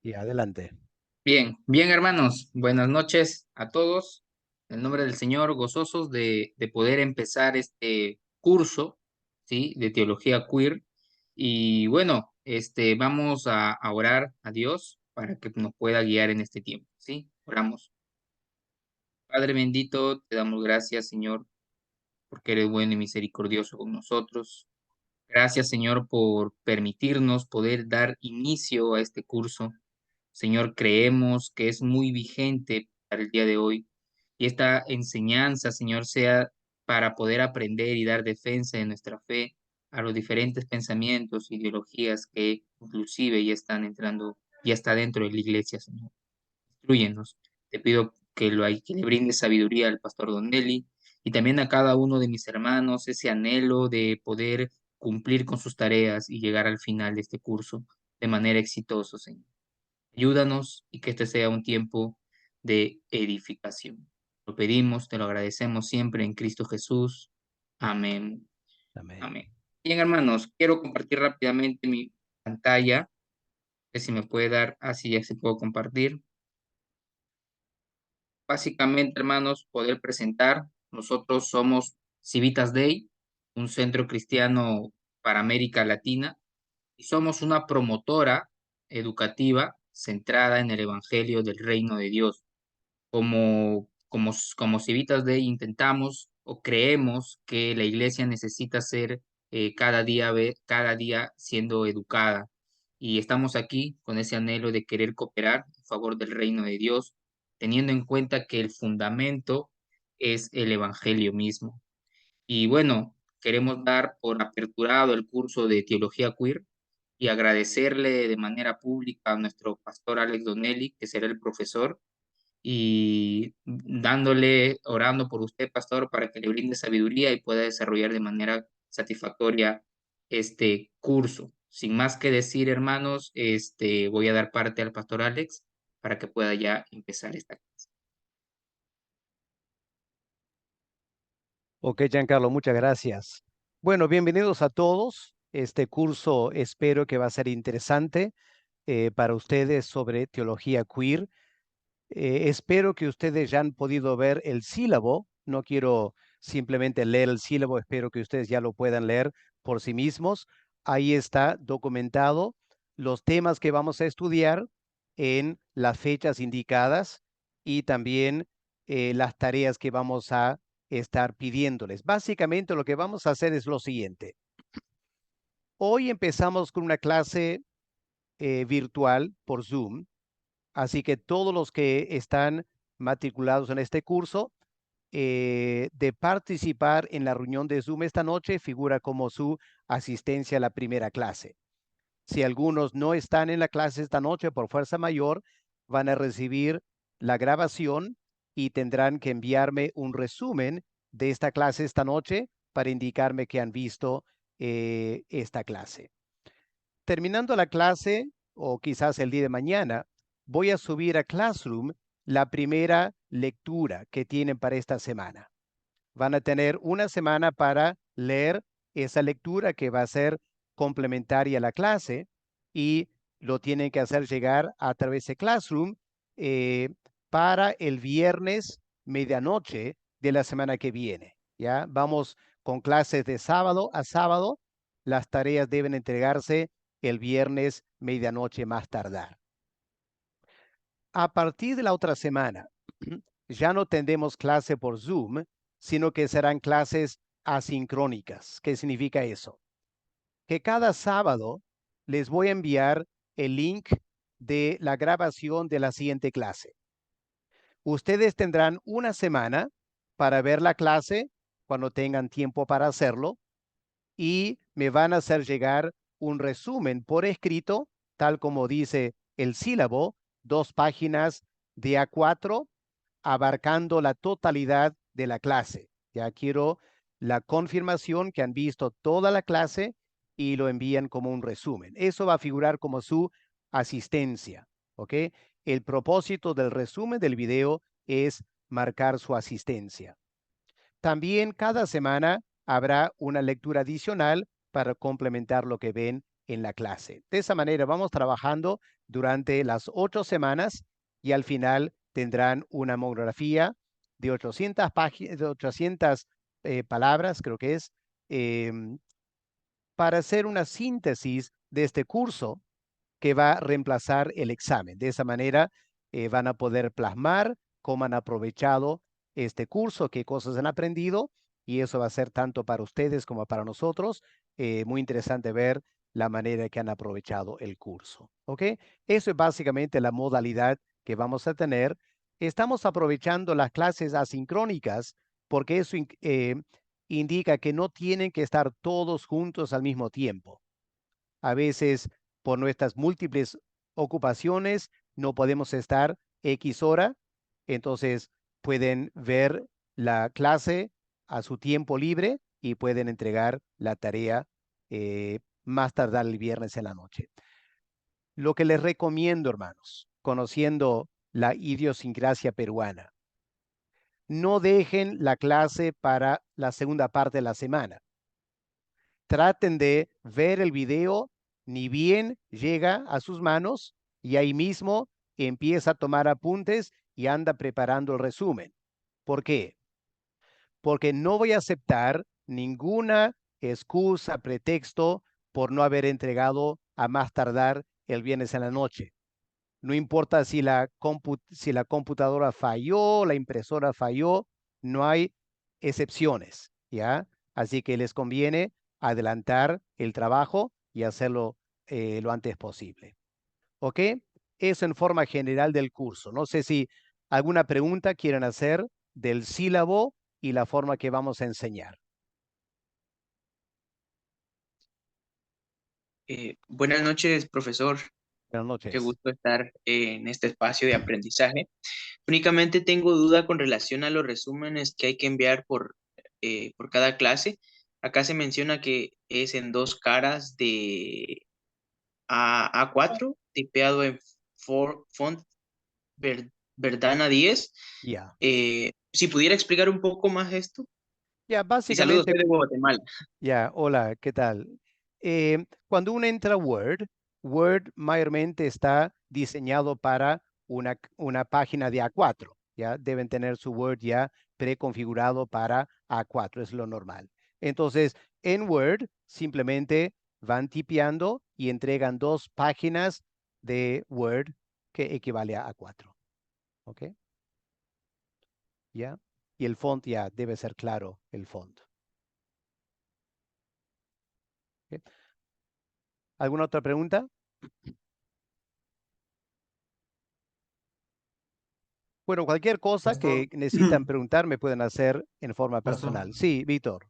Y adelante. Bien, bien hermanos, buenas noches a todos. En el nombre del Señor, gozosos de poder empezar este curso, ¿sí? De teología queer. Y bueno, vamos a orar a Dios para que nos pueda guiar en este tiempo, ¿sí? Oramos. Padre bendito, te damos gracias, Señor, porque eres bueno y misericordioso con nosotros. Gracias, Señor, por permitirnos poder dar inicio a este curso. Señor, creemos que es muy vigente para el día de hoy y esta enseñanza, Señor, sea para poder aprender y dar defensa de nuestra fe a los diferentes pensamientos, ideologías que inclusive ya están entrando, ya está dentro de la iglesia, Señor. Instrúyenos. Te pido que le brinde sabiduría al pastor Don Nelly y también a cada uno de mis hermanos ese anhelo de poder cumplir con sus tareas y llegar al final de este curso de manera exitosa, Señor. Ayúdanos y que este sea un tiempo de edificación. Lo pedimos, te lo agradecemos siempre en Cristo Jesús. Amén. Amén. Amén. Bien, hermanos, quiero compartir rápidamente mi pantalla, que si me puede dar, así ya se puedo compartir. Básicamente, hermanos, poder presentar, nosotros somos Civitas Dei, un centro cristiano para América Latina, y somos una promotora educativa centrada en el Evangelio del Reino de Dios. Como Civitas Dei intentamos o creemos que la iglesia necesita ser cada día siendo educada. Y estamos aquí con ese anhelo de querer cooperar en favor del reino de Dios, teniendo en cuenta que el fundamento es el Evangelio mismo. Y bueno, queremos dar por aperturado el curso de Teología Queer y agradecerle de manera pública a nuestro pastor Alex Donelli, que será el profesor, y orando por usted, pastor, para que le brinde sabiduría y pueda desarrollar de manera satisfactoria este curso. Sin más que decir, hermanos, voy a dar parte al pastor Alex para que pueda ya empezar esta clase. Ok, Giancarlo, muchas gracias. Bueno, bienvenidos a todos. Este curso espero que va a ser interesante para ustedes sobre teología queer. Espero que ustedes ya han podido ver el sílabo. No quiero simplemente leer el sílabo, espero que ustedes ya lo puedan leer por sí mismos. Ahí está documentado los temas que vamos a estudiar en las fechas indicadas y también las tareas que vamos a estar pidiéndoles. Básicamente lo que vamos a hacer es lo siguiente. Hoy empezamos con una clase virtual por Zoom. Así que todos los que están matriculados en este curso, de participar en la reunión de Zoom esta noche, figura como su asistencia a la primera clase. Si algunos no están en la clase esta noche por fuerza mayor, van a recibir la grabación y tendrán que enviarme un resumen de esta clase esta noche para indicarme que han visto esta clase. Terminando la clase, o quizás el día de mañana, voy a subir a Classroom la primera lectura que tienen para esta semana. Van a tener una semana para leer esa lectura que va a ser complementaria a la clase y lo tienen que hacer llegar a través de Classroom eh, para el viernes medianoche de la semana que viene. ¿Ya? Vamos con clases de sábado a sábado. Las tareas deben entregarse el viernes medianoche más tardar. A partir de la otra semana, ya no tendremos clase por Zoom, sino que serán clases asincrónicas. ¿Qué significa eso? Que cada sábado les voy a enviar el link de la grabación de la siguiente clase. Ustedes tendrán una semana para ver la clase cuando tengan tiempo para hacerlo y me van a hacer llegar un resumen por escrito, tal como dice el sílabo, 2 páginas de A4, abarcando la totalidad de la clase. Ya quiero la confirmación que han visto toda la clase y lo envían como un resumen. Eso va a figurar como su asistencia, ¿ok? El propósito del resumen del video es marcar su asistencia. También cada semana habrá una lectura adicional para complementar lo que ven en la clase. De esa manera vamos trabajando durante las 8 semanas y al final tendrán una monografía de 800 páginas, de 800 palabras, creo que es, em, para hacer una síntesis de este curso que va a reemplazar el examen. De esa manera van a poder plasmar cómo han aprovechado este curso, qué cosas han aprendido, y eso va a ser tanto para ustedes como para nosotros muy interesante ver la manera que han aprovechado el curso. ¿Ok? Eso es básicamente la modalidad que vamos a tener. Estamos aprovechando las clases asincrónicas porque eso indica que no tienen que estar todos juntos al mismo tiempo. A veces, por nuestras múltiples ocupaciones, no podemos estar X hora, entonces pueden ver la clase a su tiempo libre y pueden entregar la tarea más tardar el viernes en la noche. Lo que les recomiendo, hermanos, conociendo la idiosincrasia peruana, no dejen la clase para la segunda parte de la semana. Traten de ver el video, ni bien llega a sus manos y ahí mismo empieza a tomar apuntes y anda preparando el resumen. ¿Por qué? Porque no voy a aceptar ninguna excusa, pretexto por no haber entregado a más tardar el viernes en la noche. No importa si la computadora falló, la impresora falló, no hay excepciones, ¿ya? Así que les conviene adelantar el trabajo y hacerlo lo antes posible. ¿Ok? Eso en forma general del curso. No sé si alguna pregunta quieren hacer del sílabo y la forma que vamos a enseñar. Buenas noches, profesor. Buenas Qué noches. gusto estar en este espacio de aprendizaje. Únicamente tengo duda con relación a los resúmenes que hay que enviar por cada clase. Acá se menciona que es en dos caras de A4, tipeado en font Verdana 10. Ya. Si pudiera explicar un poco más esto. Ya, Y saludos, básicamente soy de Guatemala. ya, hola, ¿qué tal? Cuando uno entra a Word, Word mayormente está diseñado para una página de A4, ¿ya? Deben tener su Word ya preconfigurado para A4, es lo normal. Entonces, en Word simplemente van tipeando y entregan 2 páginas de Word que equivale a A4, ¿ok? ¿Ya? Y el font ya debe ser claro, el font. ¿Ok? ¿Alguna otra pregunta? Bueno, cualquier cosa Pastor, que necesitan preguntar me pueden hacer en forma pastor, personal. Sí, Víctor.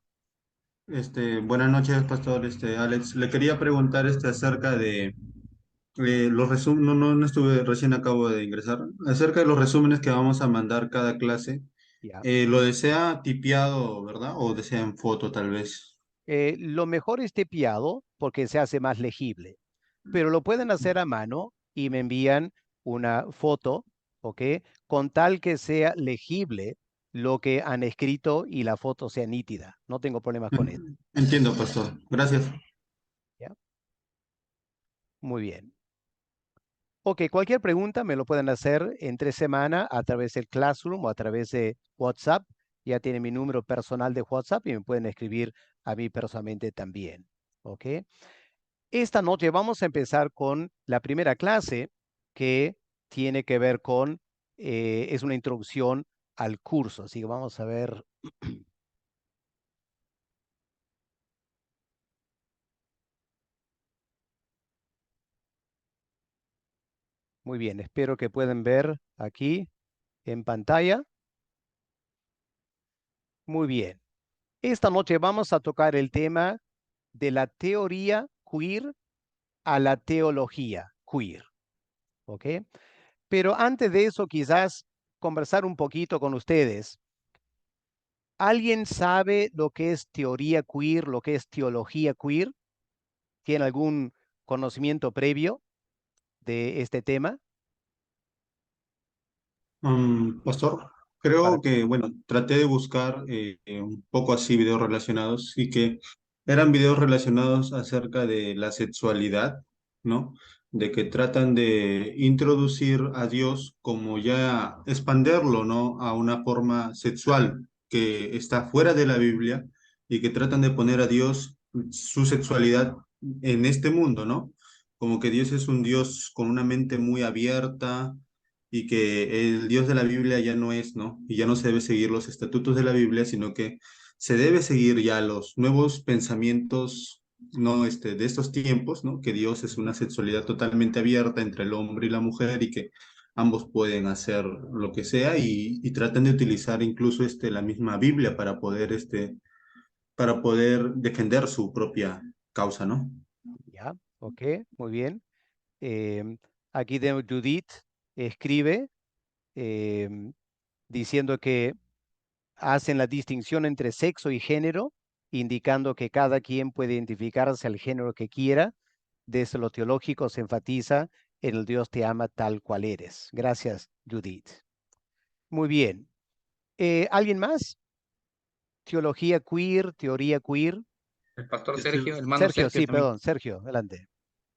buenas noches, pastor, Alex. Le quería preguntar acerca de los resúmenes, no estuve, recién acabo de ingresar, acerca de los resúmenes que vamos a mandar cada clase. Ya. Lo desea tipiado, ¿verdad? O desea en foto, tal vez. Lo mejor es tipiado porque se hace más legible, pero lo pueden hacer a mano y me envían una foto, ¿ok? Con tal que sea legible lo que han escrito y la foto sea nítida. No tengo problemas con eso. Entiendo, pastor. Gracias. ¿Ya? Muy bien. Ok, cualquier pregunta me lo pueden hacer entre semana a través del Classroom o a través de WhatsApp. Ya tienen mi número personal de WhatsApp y me pueden escribir a mí personalmente también. Ok. Esta noche vamos a empezar con la primera clase que tiene que ver con, es una introducción al curso. Así que vamos a ver. Muy bien, espero que puedan ver aquí en pantalla. Muy bien. Esta noche vamos a tocar el tema de la teoría queer a la teología queer. ¿Ok? Pero antes de eso, quizás conversar un poquito con ustedes. ¿Alguien sabe lo que es teoría queer, lo que es teología queer? ¿Tiene algún conocimiento previo de este tema? Pastor, Para, creo que, bueno, traté de buscar un poco así videos relacionados y que eran videos relacionados acerca de la sexualidad, ¿no? De que tratan de introducir a Dios como ya expanderlo, ¿no? A una forma sexual que está fuera de la Biblia y que tratan de poner a Dios, su sexualidad en este mundo, ¿no? Como que Dios es un Dios con una mente muy abierta y que el Dios de la Biblia ya no es, ¿no? Y ya no se debe seguir los estatutos de la Biblia, sino que se debe seguir ya los nuevos pensamientos, ¿no? De estos tiempos, ¿no? Que Dios es una sexualidad totalmente abierta entre el hombre y la mujer y que ambos pueden hacer lo que sea y tratan de utilizar incluso la misma Biblia para poder defender su propia causa, ¿no? Ya, ok, muy bien. Em, Aquí de Judith escribe em, diciendo que hacen la distinción entre sexo y género, indicando que cada quien puede identificarse al género que quiera. Desde lo teológico se enfatiza en el Dios te ama tal cual eres. Gracias, Judith. Muy bien. ¿Alguien más? Teología queer, teoría queer. El pastor Este, Sergio, hermano Sergio, Sergio sí, también. perdón, Sergio, adelante.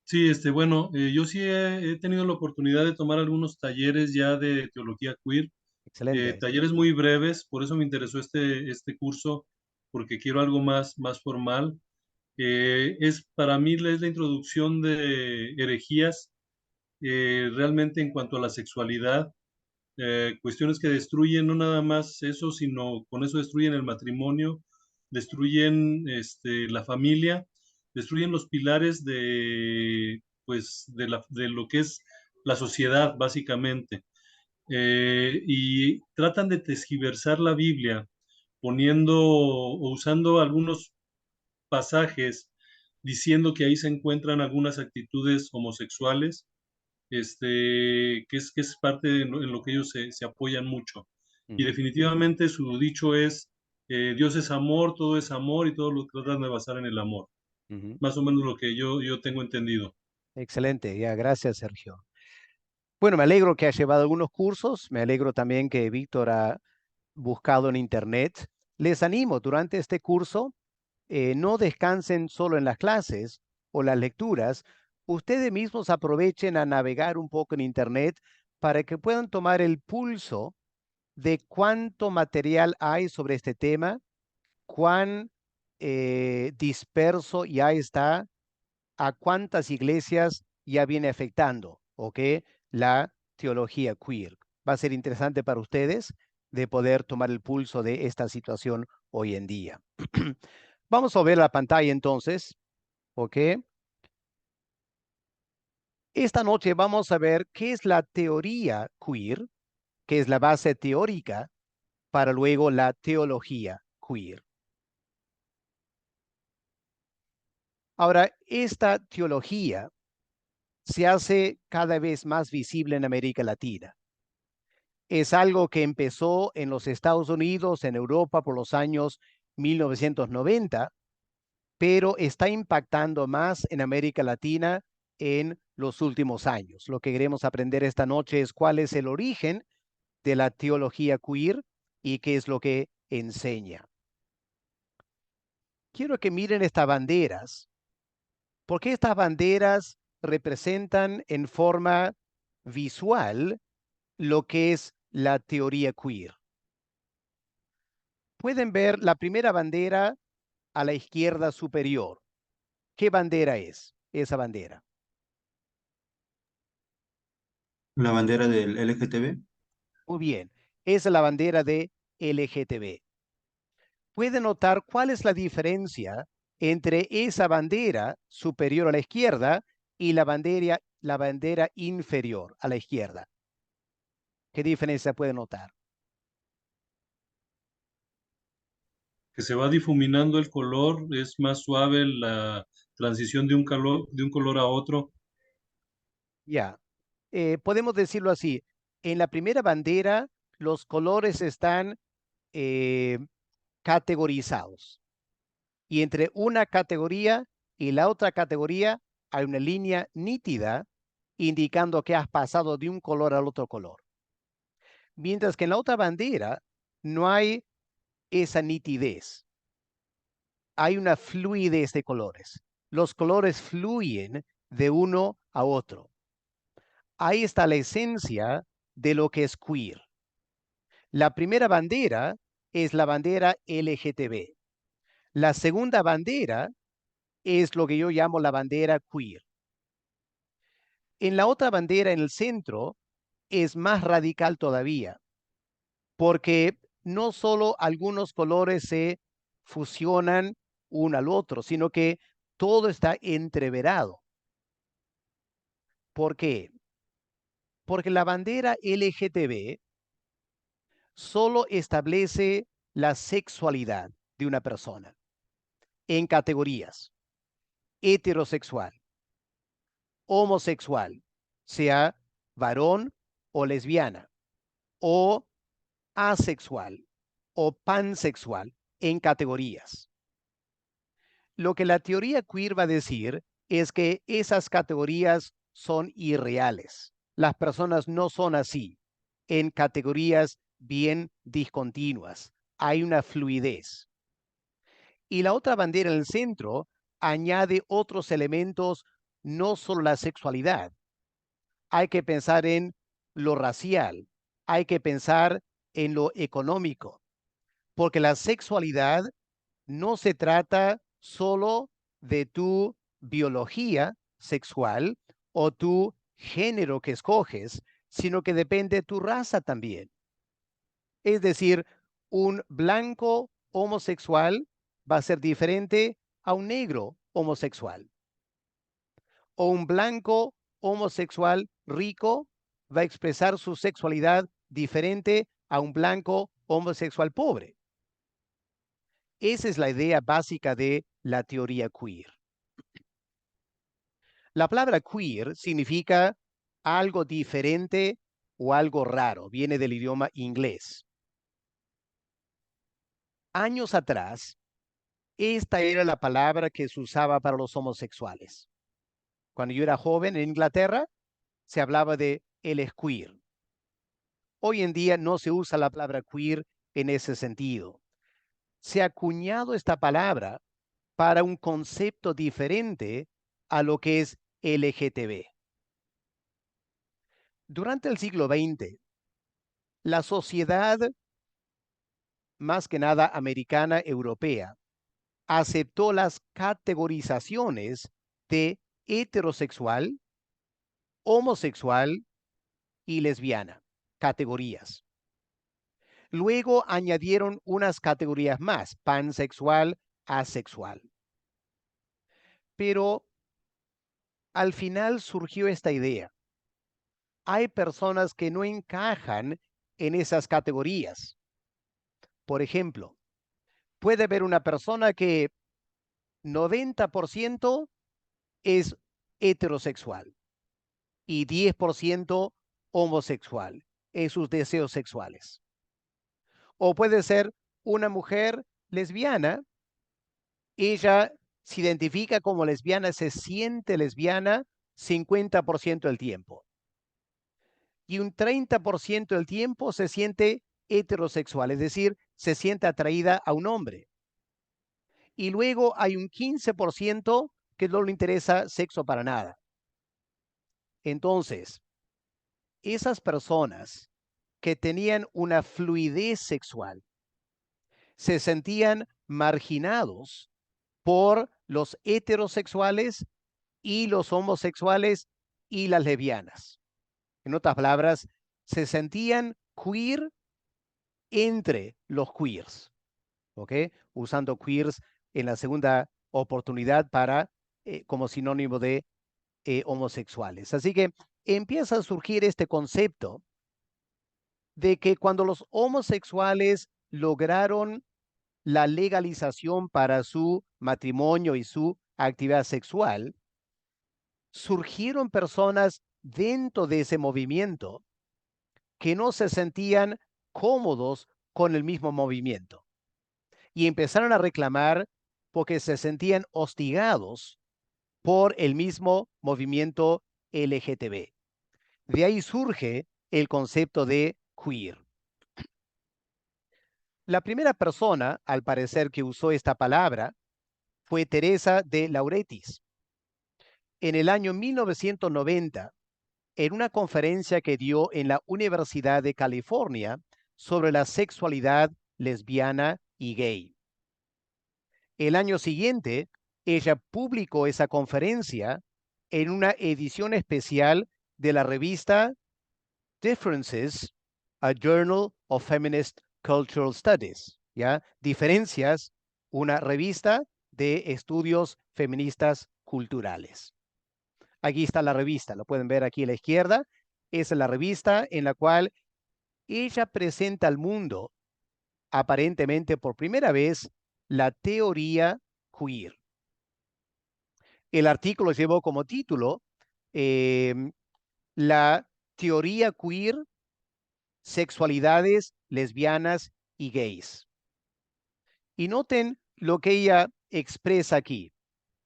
sí, bueno, yo sí he tenido la oportunidad de tomar algunos talleres ya de teología queer, Excelente. talleres muy breves, por eso me interesó este curso, porque quiero algo más formal. Para mí es la introducción de herejías, realmente en cuanto a la sexualidad, cuestiones que destruyen no nada más eso, sino con eso destruyen el matrimonio, destruyen la familia, destruyen los pilares pues, de lo que es la sociedad, básicamente. Y tratan de tergiversar la Biblia, poniendo o usando algunos pasajes diciendo que ahí se encuentran algunas actitudes homosexuales, que es parte en lo que ellos se apoyan mucho. Y Ujú, definitivamente su dicho es, Dios es amor, todo es amor y todo lo tratan de basar en el amor. ujú. Más o menos lo que yo tengo entendido. Excelente, ya, gracias, Sergio. Bueno, me alegro que has llevado algunos cursos, me alegro también que Víctor ha buscado en Internet. Les animo durante este curso, no descansen solo en las clases o las lecturas, ustedes mismos aprovechen a navegar un poco en Internet para que puedan tomar el pulso de cuánto material hay sobre este tema, cuán disperso ya está, a cuántas iglesias ya viene afectando, ¿ok? La teología queer. Va a ser interesante para ustedes de poder tomar el pulso de esta situación hoy en día. Vamos a ver la pantalla entonces, ¿ok? Esta noche vamos a ver qué es la teoría queer, que es la base teórica para luego la teología queer. Ahora, esta teología se hace cada vez más visible en América Latina. Es algo que empezó en los Estados Unidos, en Europa por los años 1990, pero está impactando más en América Latina en los últimos años. Lo que queremos aprender esta noche es cuál es el origen de la teología queer y qué es lo que enseña. Quiero que miren estas banderas, porque estas banderas representan en forma visual lo que es la teoría queer. Pueden ver la primera bandera a la izquierda superior. ¿Qué bandera es esa bandera? La bandera del LGTB. Muy bien, esa es la bandera de LGTB. ¿Pueden notar cuál es la diferencia entre esa bandera superior a la izquierda y la bandera inferior a la izquierda? ¿Qué diferencia pueden notar? Que se va difuminando el color, es más suave la transición de un color a otro. Ya, podemos decirlo así. En la primera bandera, los colores están eh, categorizados. Y entre una categoría y la otra categoría hay una línea nítida indicando que has pasado de un color al otro color. Mientras que en la otra bandera no hay esa nitidez. hay una fluidez de colores. Los colores fluyen de uno a otro. Ahí está la esencia de lo que es queer. La primera bandera es la bandera LGTB. La segunda bandera es lo que yo llamo la bandera queer. En la otra bandera, en el centro, es más radical todavía, porque no solo algunos colores se fusionan uno al otro, sino que todo está entreverado. ¿Por qué? Porque la bandera LGTB solo establece la sexualidad de una persona en categorías: heterosexual, homosexual, sea varón o lesbiana, o asexual o pansexual, en categorías. Lo que la teoría queer va a decir es que esas categorías son irreales. Las personas no son así, en categorías bien discontinuas. Hay una fluidez. Y la otra bandera en el centro añade otros elementos, no solo la sexualidad. Hay que pensar en lo racial, hay que pensar en lo económico, porque la sexualidad no se trata solo de tu biología sexual o tu género que escoges, sino que depende de tu raza también. Es decir, un blanco homosexual va a ser diferente a un negro homosexual. O un blanco homosexual rico va a expresar su sexualidad diferente a un blanco homosexual pobre. Esa es la idea básica de la teoría queer. La palabra queer significa algo diferente o algo raro. Viene del idioma inglés. Años atrás, esta era la palabra que se usaba para los homosexuales. Cuando yo era joven en Inglaterra, se hablaba de el es queer. Hoy en día no se usa la palabra queer en ese sentido. Se ha acuñado esta palabra para un concepto diferente a lo que es LGTB. Durante el siglo XX, la sociedad, más que nada americana, europea, aceptó las categorizaciones de heterosexual, homosexual y lesbiana, categorías. Luego añadieron unas categorías más: pansexual, asexual. Pero al final surgió esta idea: hay personas que no encajan en esas categorías. Por ejemplo, puede haber una persona que 90% es heterosexual y 10% homosexual en sus deseos sexuales. O puede ser una mujer lesbiana, ella se identifica como lesbiana, se siente lesbiana 50% del tiempo. Y un 30% del tiempo se siente heterosexual, es decir, se siente atraída a un hombre. Y luego hay un 15% que no le interesa sexo para nada. Entonces, esas personas que tenían una fluidez sexual se sentían marginados por los heterosexuales y los homosexuales y las lesbianas. En otras palabras, se sentían queer entre los queers, ¿ok? Usando queers en la segunda oportunidad para como sinónimo de homosexuales. Así que empieza a surgir este concepto de que cuando los homosexuales lograron la legalización para su matrimonio y su actividad sexual, surgieron personas dentro de ese movimiento que no se sentían cómodos con el mismo movimiento y empezaron a reclamar porque se sentían hostigados por el mismo movimiento LGTB. De ahí surge el concepto de queer. La primera persona, al parecer, que usó esta palabra fue Teresa de Lauretis. En el año 1990, en una conferencia que dio en la Universidad de California sobre la sexualidad lesbiana y gay. El año siguiente, ella publicó esa conferencia en una edición especial de la revista Differences, a Journal of Feminist Cultural Studies, ¿ya? Diferencias, una revista de estudios feministas culturales. Aquí está la revista, lo pueden ver aquí a la izquierda. Es la revista en la cual ella presenta al mundo, aparentemente por primera vez, la teoría queer. El artículo llevó como título la teoría queer, sexualidades lesbianas y gays. Y noten lo que ella expresa aquí.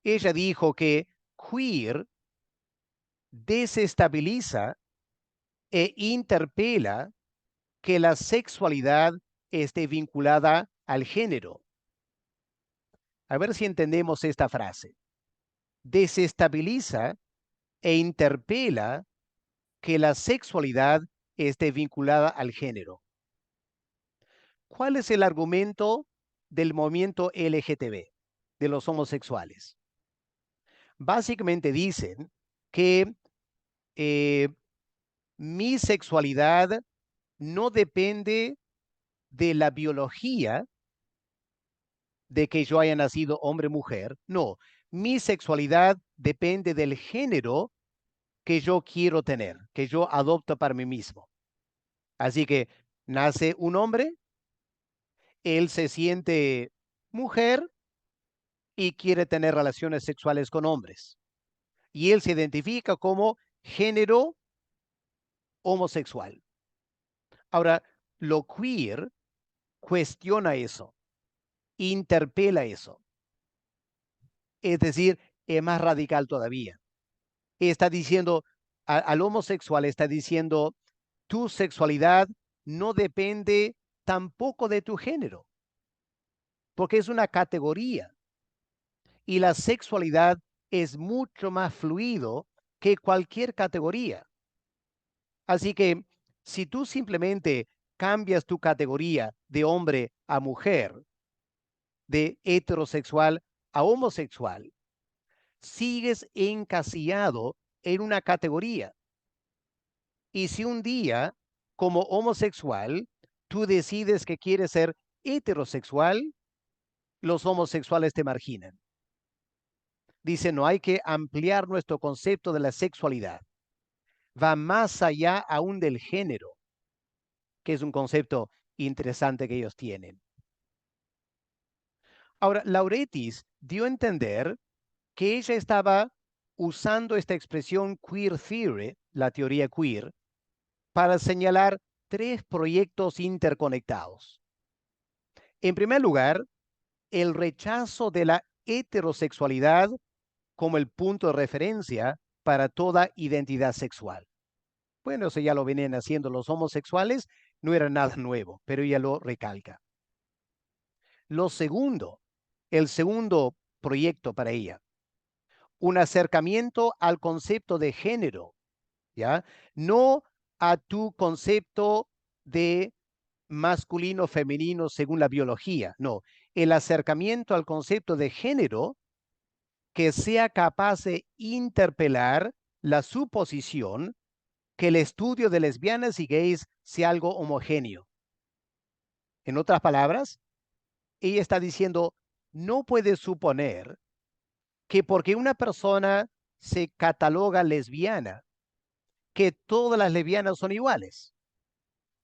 Ella dijo que queer desestabiliza e interpela que la sexualidad esté vinculada al género. A ver si entendemos esta frase. Desestabiliza e interpela que la sexualidad esté vinculada al género. ¿Cuál es el argumento del movimiento LGTB, de los homosexuales? Básicamente dicen que mi sexualidad no depende de la biología, de que yo haya nacido hombre o mujer. No, mi sexualidad depende del género que yo quiero tener, que yo adopto para mí mismo. Así que nace un hombre, él se siente mujer y quiere tener relaciones sexuales con hombres. Y él se identifica como género homosexual. Ahora, lo queer cuestiona eso, interpela eso. Es decir, es más radical todavía. Está diciendo, al homosexual está diciendo, tu sexualidad no depende tampoco de tu género, porque es una categoría. Y la sexualidad es mucho más fluido que cualquier categoría. Así que si tú simplemente cambias tu categoría de hombre a mujer, de heterosexual a homosexual, sigues encasillado en una categoría. Y si un día, como homosexual, tú decides que quieres ser heterosexual, los homosexuales te marginan. Dice, no hay que ampliar nuestro concepto de la sexualidad. Va más allá aún del género, que es un concepto interesante que ellos tienen. Ahora, Lauretis dio a entender que ella estaba usando esta expresión queer theory, la teoría queer, para señalar tres proyectos interconectados. En primer lugar, el rechazo de la heterosexualidad como el punto de referencia para toda identidad sexual. Bueno, eso ya lo venían haciendo los homosexuales, no era nada nuevo, pero ella lo recalca. Lo segundo, el segundo proyecto para ella, un acercamiento al concepto de género, ¿ya? No a tu concepto de masculino, femenino, según la biología, no. El acercamiento al concepto de género que sea capaz de interpelar la suposición que el estudio de lesbianas y gays sea algo homogéneo. En otras palabras, ella está diciendo, no puedes suponer que porque una persona se cataloga lesbiana, que todas las lesbianas son iguales.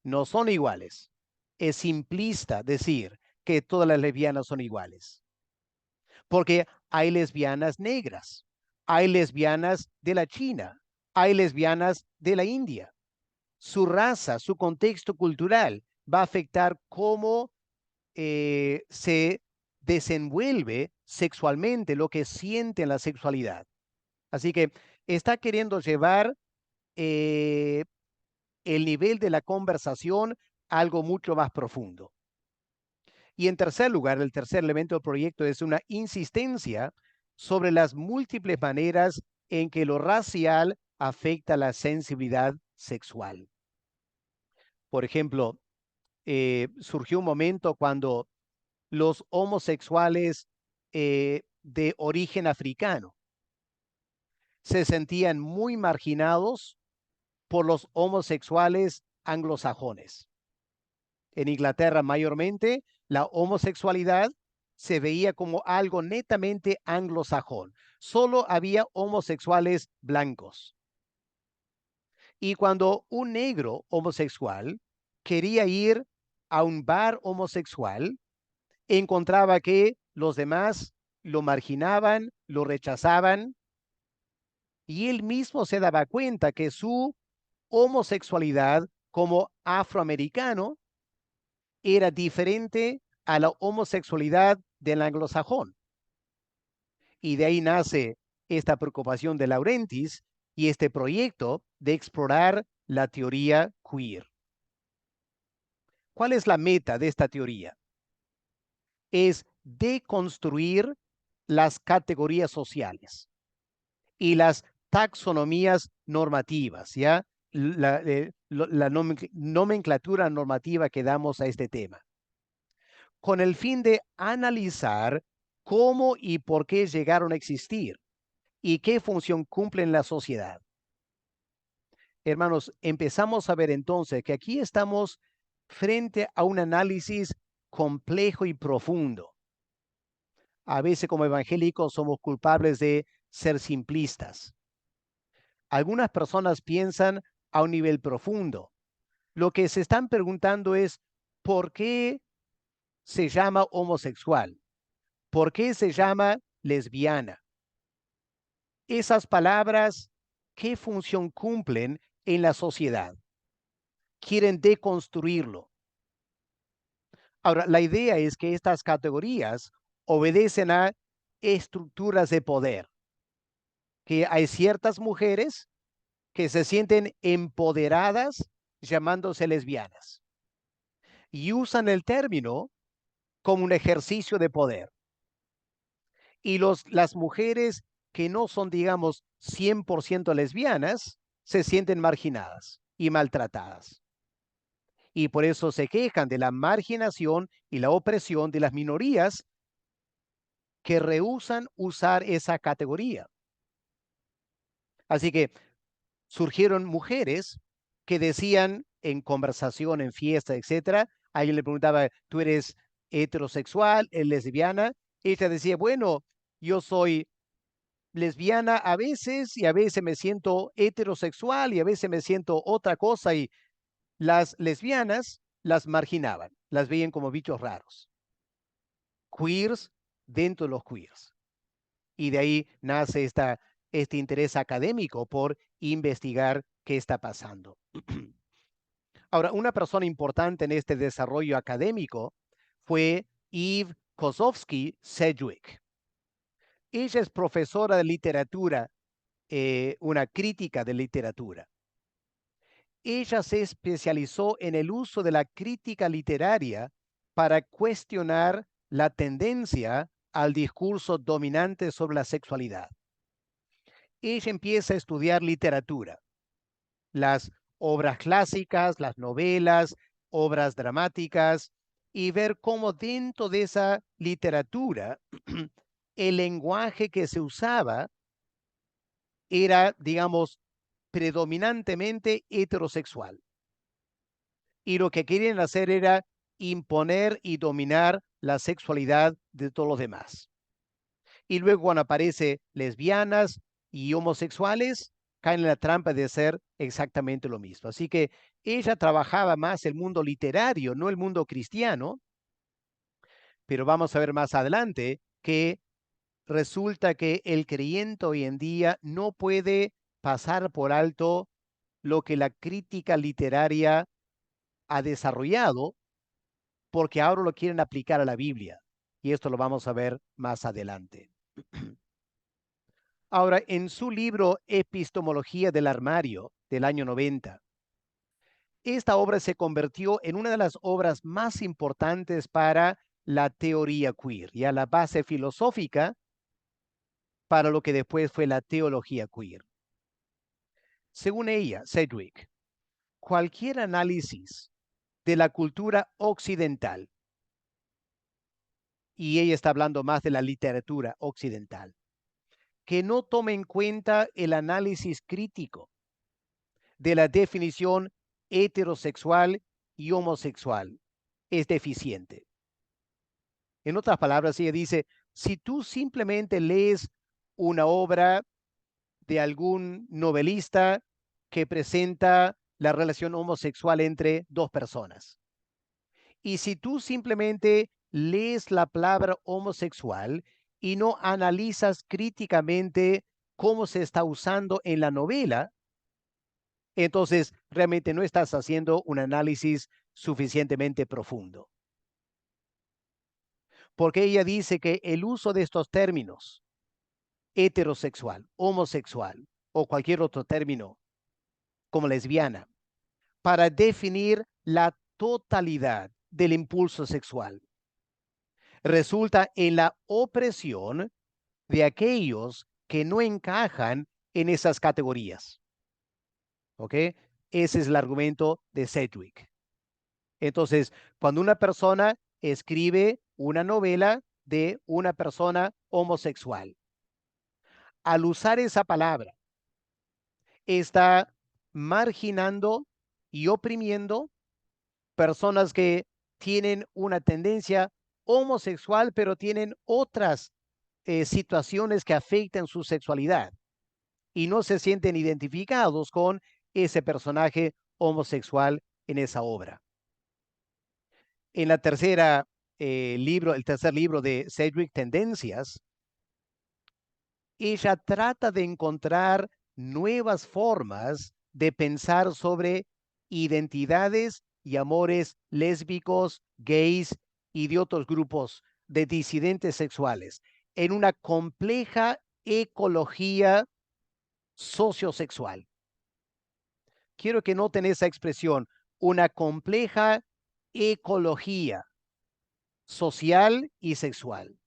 No son iguales. Es simplista decir que todas las lesbianas son iguales. Porque hay lesbianas negras, hay lesbianas de la China, hay lesbianas de la India. Su raza, su contexto cultural va a afectar cómo se desenvuelve sexualmente, lo que siente en la sexualidad. Así que está queriendo llevar el nivel de la conversación a algo mucho más profundo. Y en tercer lugar, el tercer elemento del proyecto es una insistencia sobre las múltiples maneras en que lo racial afecta la sensibilidad sexual. Por ejemplo, surgió un momento cuando los homosexuales de origen africano se sentían muy marginados por los homosexuales anglosajones. En Inglaterra mayormente la homosexualidad se veía como algo netamente anglosajón. Solo había homosexuales blancos. Y cuando un negro homosexual quería ir a un bar homosexual, encontraba que los demás lo marginaban, lo rechazaban, y él mismo se daba cuenta que su homosexualidad como afroamericano era diferente a la homosexualidad del anglosajón. Y de ahí nace esta preocupación de Laurentiis y este proyecto de explorar la teoría queer. ¿Cuál es la meta de esta teoría? Es deconstruir las categorías sociales y las taxonomías normativas, ¿ya? La nomenclatura normativa que damos a este tema, con el fin de analizar cómo y por qué llegaron a existir y qué función cumplen en la sociedad. Hermanos, empezamos a ver entonces que aquí estamos frente a un análisis complejo y profundo. A veces como evangélicos somos culpables de ser simplistas. Algunas personas piensan a un nivel profundo. Lo que se están preguntando es, ¿por qué se llama homosexual? ¿Por qué se llama lesbiana? Esas palabras, ¿qué función cumplen en la sociedad? Quieren deconstruirlo. Ahora, la idea es que estas categorías obedecen a estructuras de poder, que hay ciertas mujeres que se sienten empoderadas llamándose lesbianas y usan el término como un ejercicio de poder. Y las mujeres que no son, digamos, 100% lesbianas, se sienten marginadas y maltratadas. Y por eso se quejan de la marginación y la opresión de las minorías que rehúsan usar esa categoría. Así que surgieron mujeres que decían en conversación, en fiesta, etcétera, alguien le preguntaba, ¿tú eres heterosexual, lesbiana? Y ella decía, bueno, yo soy lesbiana a veces y a veces me siento heterosexual y a veces me siento otra cosa, y las lesbianas las marginaban, las veían como bichos raros. Queers dentro de los queers. Y de ahí nace este interés académico por investigar qué está pasando. Ahora, una persona importante en este desarrollo académico fue Eve Kosofsky Sedgwick. Ella es profesora de literatura, una crítica de literatura. Ella se especializó en el uso de la crítica literaria para cuestionar la tendencia al discurso dominante sobre la sexualidad. Ella empieza a estudiar literatura, las obras clásicas, las novelas, obras dramáticas, y ver cómo dentro de esa literatura el lenguaje que se usaba era, digamos, predominantemente heterosexual. Y lo que querían hacer era imponer y dominar la sexualidad de todos los demás. Y luego cuando aparece lesbianas y homosexuales, caen en la trampa de ser exactamente lo mismo. Así que ella trabajaba más el mundo literario, no el mundo cristiano, pero vamos a ver más adelante que resulta que el creyente hoy en día no puede pasar por alto lo que la crítica literaria ha desarrollado, porque ahora lo quieren aplicar a la Biblia. Y esto lo vamos a ver más adelante. Ahora, en su libro Epistemología del Armario del año 90, esta obra se convirtió en una de las obras más importantes para la teoría queer, ya la base filosófica para lo que después fue la teología queer. Según ella, Sedgwick, cualquier análisis de la cultura occidental, y ella está hablando más de la literatura occidental, que no tome en cuenta el análisis crítico de la definición heterosexual y homosexual, es deficiente. En otras palabras, ella dice, si tú simplemente lees una obra de algún novelista que presenta la relación homosexual entre dos personas, y si tú simplemente lees la palabra homosexual y no analizas críticamente cómo se está usando en la novela, entonces realmente no estás haciendo un análisis suficientemente profundo. Porque ella dice que el uso de estos términos, heterosexual, homosexual o cualquier otro término como lesbiana, para definir la totalidad del impulso sexual, resulta en la opresión de aquellos que no encajan en esas categorías. ¿Ok? Ese es el argumento de Sedgwick. Entonces, cuando una persona escribe una novela de una persona homosexual, al usar esa palabra, está marginando y oprimiendo personas que tienen una tendencia homosexual, pero tienen otras situaciones que afectan su sexualidad y no se sienten identificados con ese personaje homosexual en esa obra. En la tercera el tercer libro de Sedgwick, Tendencias, ella trata de encontrar nuevas formas de pensar sobre identidades y amores lésbicos, gays y de otros grupos de disidentes sexuales en una compleja ecología sociosexual. Quiero que noten esa expresión, una compleja ecología social y sexual.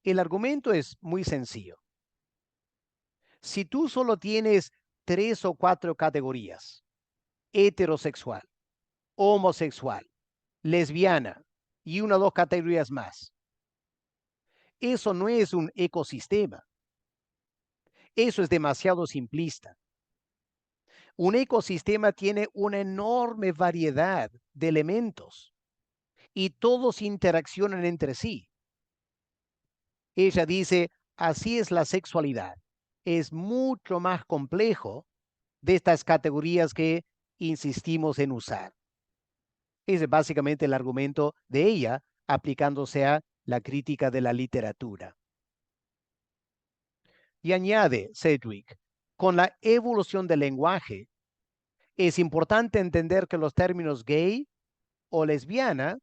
El argumento es muy sencillo. Si tú solo tienes 3 o 4 categorías, heterosexual, homosexual, lesbiana y 1 o 2 categorías más, eso no es un ecosistema. Eso es demasiado simplista. Un ecosistema tiene una enorme variedad de elementos y todos interaccionan entre sí. Ella dice, así es la sexualidad. Es mucho más complejo de estas categorías que insistimos en usar. Ese es básicamente el argumento de ella aplicándose a la crítica de la literatura. Y añade Sedgwick, con la evolución del lenguaje, es importante entender que los términos gay o lesbiana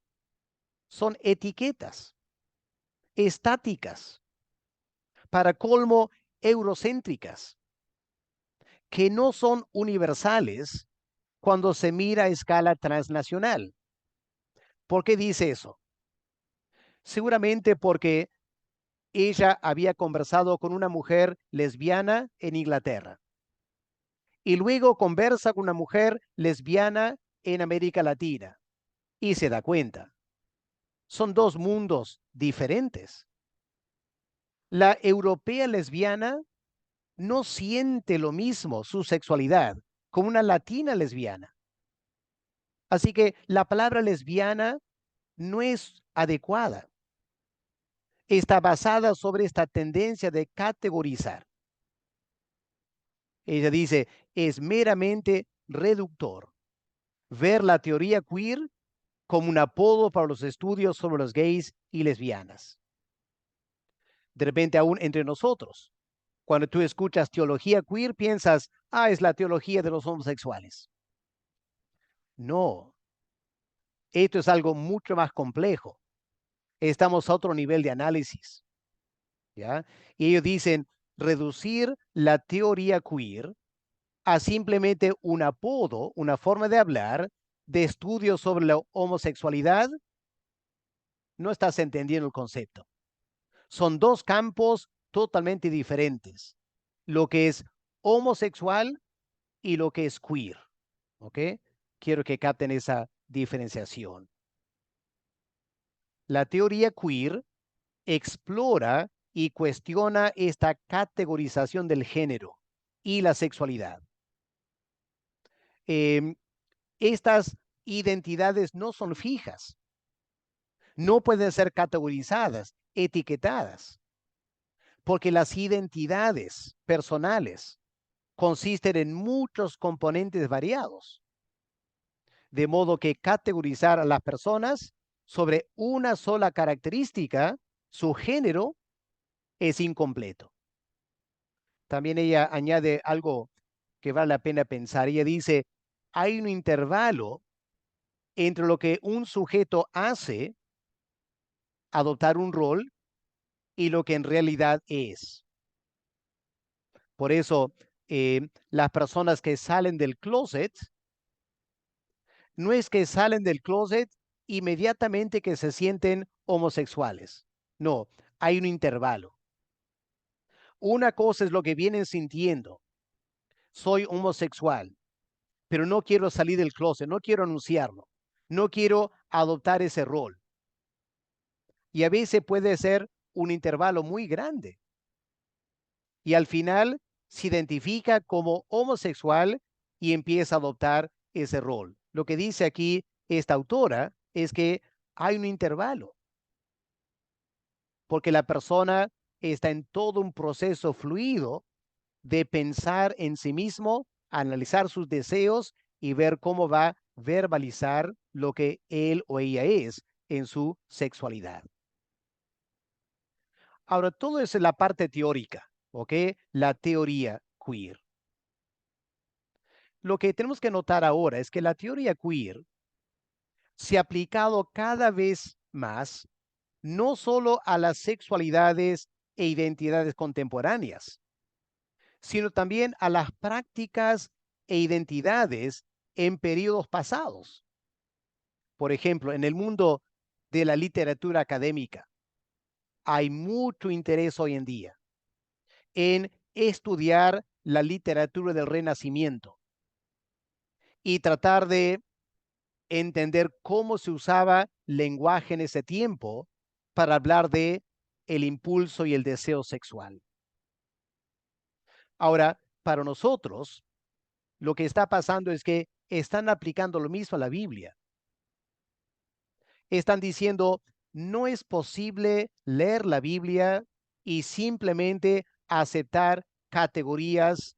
son etiquetas estáticas, para colmo eurocéntricas, que no son universales cuando se mira a escala transnacional. ¿Por qué dice eso? Seguramente porque ella había conversado con una mujer lesbiana en Inglaterra y luego conversa con una mujer lesbiana en América Latina y se da cuenta. Son 2 mundos diferentes. La europea lesbiana no siente lo mismo su sexualidad como una latina lesbiana. Así que la palabra lesbiana no es adecuada. Está basada sobre esta tendencia de categorizar. Ella dice, es meramente reductor ver la teoría queer como un apodo para los estudios sobre los gays y lesbianas. De repente, aún entre nosotros, cuando tú escuchas teología queer, piensas, es la teología de los homosexuales. No, esto es algo mucho más complejo. Estamos a otro nivel de análisis. ¿Ya? Y ellos dicen, reducir la teoría queer a simplemente un apodo, una forma de hablar de estudios sobre la homosexualidad, no estás entendiendo el concepto. Son dos campos totalmente diferentes. Lo que es homosexual y lo que es queer. ¿Ok? Quiero que capten esa diferenciación. La teoría queer explora y cuestiona esta categorización del género y la sexualidad. Estas identidades no son fijas, no pueden ser categorizadas, etiquetadas, porque las identidades personales consisten en muchos componentes variados, de modo que categorizar a las personas sobre una sola característica, su género, es incompleto. También ella añade algo que vale la pena pensar. Ella dice, hay un intervalo entre lo que un sujeto hace, adoptar un rol, y lo que en realidad es. Por eso, las personas que salen del closet, no es que salen del closet inmediatamente que se sienten homosexuales. No, hay un intervalo. Una cosa es lo que vienen sintiendo. Soy homosexual, pero no quiero salir del closet, no quiero anunciarlo, no quiero adoptar ese rol. Y a veces puede ser un intervalo muy grande. Y al final se identifica como homosexual y empieza a adoptar ese rol. Lo que dice aquí esta autora es que hay un intervalo, porque la persona está en todo un proceso fluido de pensar en sí mismo, analizar sus deseos y ver cómo va a verbalizar lo que él o ella es en su sexualidad. Ahora, todo eso es la parte teórica, ¿ok? La teoría queer. Lo que tenemos que notar ahora es que la teoría queer se ha aplicado cada vez más, no solo a las sexualidades e identidades contemporáneas, sino también a las prácticas e identidades en periodos pasados. Por ejemplo, en el mundo de la literatura académica, hay mucho interés hoy en día en estudiar la literatura del Renacimiento y tratar de entender cómo se usaba lenguaje en ese tiempo para hablar de el impulso y el deseo sexual. Ahora, para nosotros, lo que está pasando es que están aplicando lo mismo a la Biblia. Están diciendo, no es posible leer la Biblia y simplemente aceptar categorías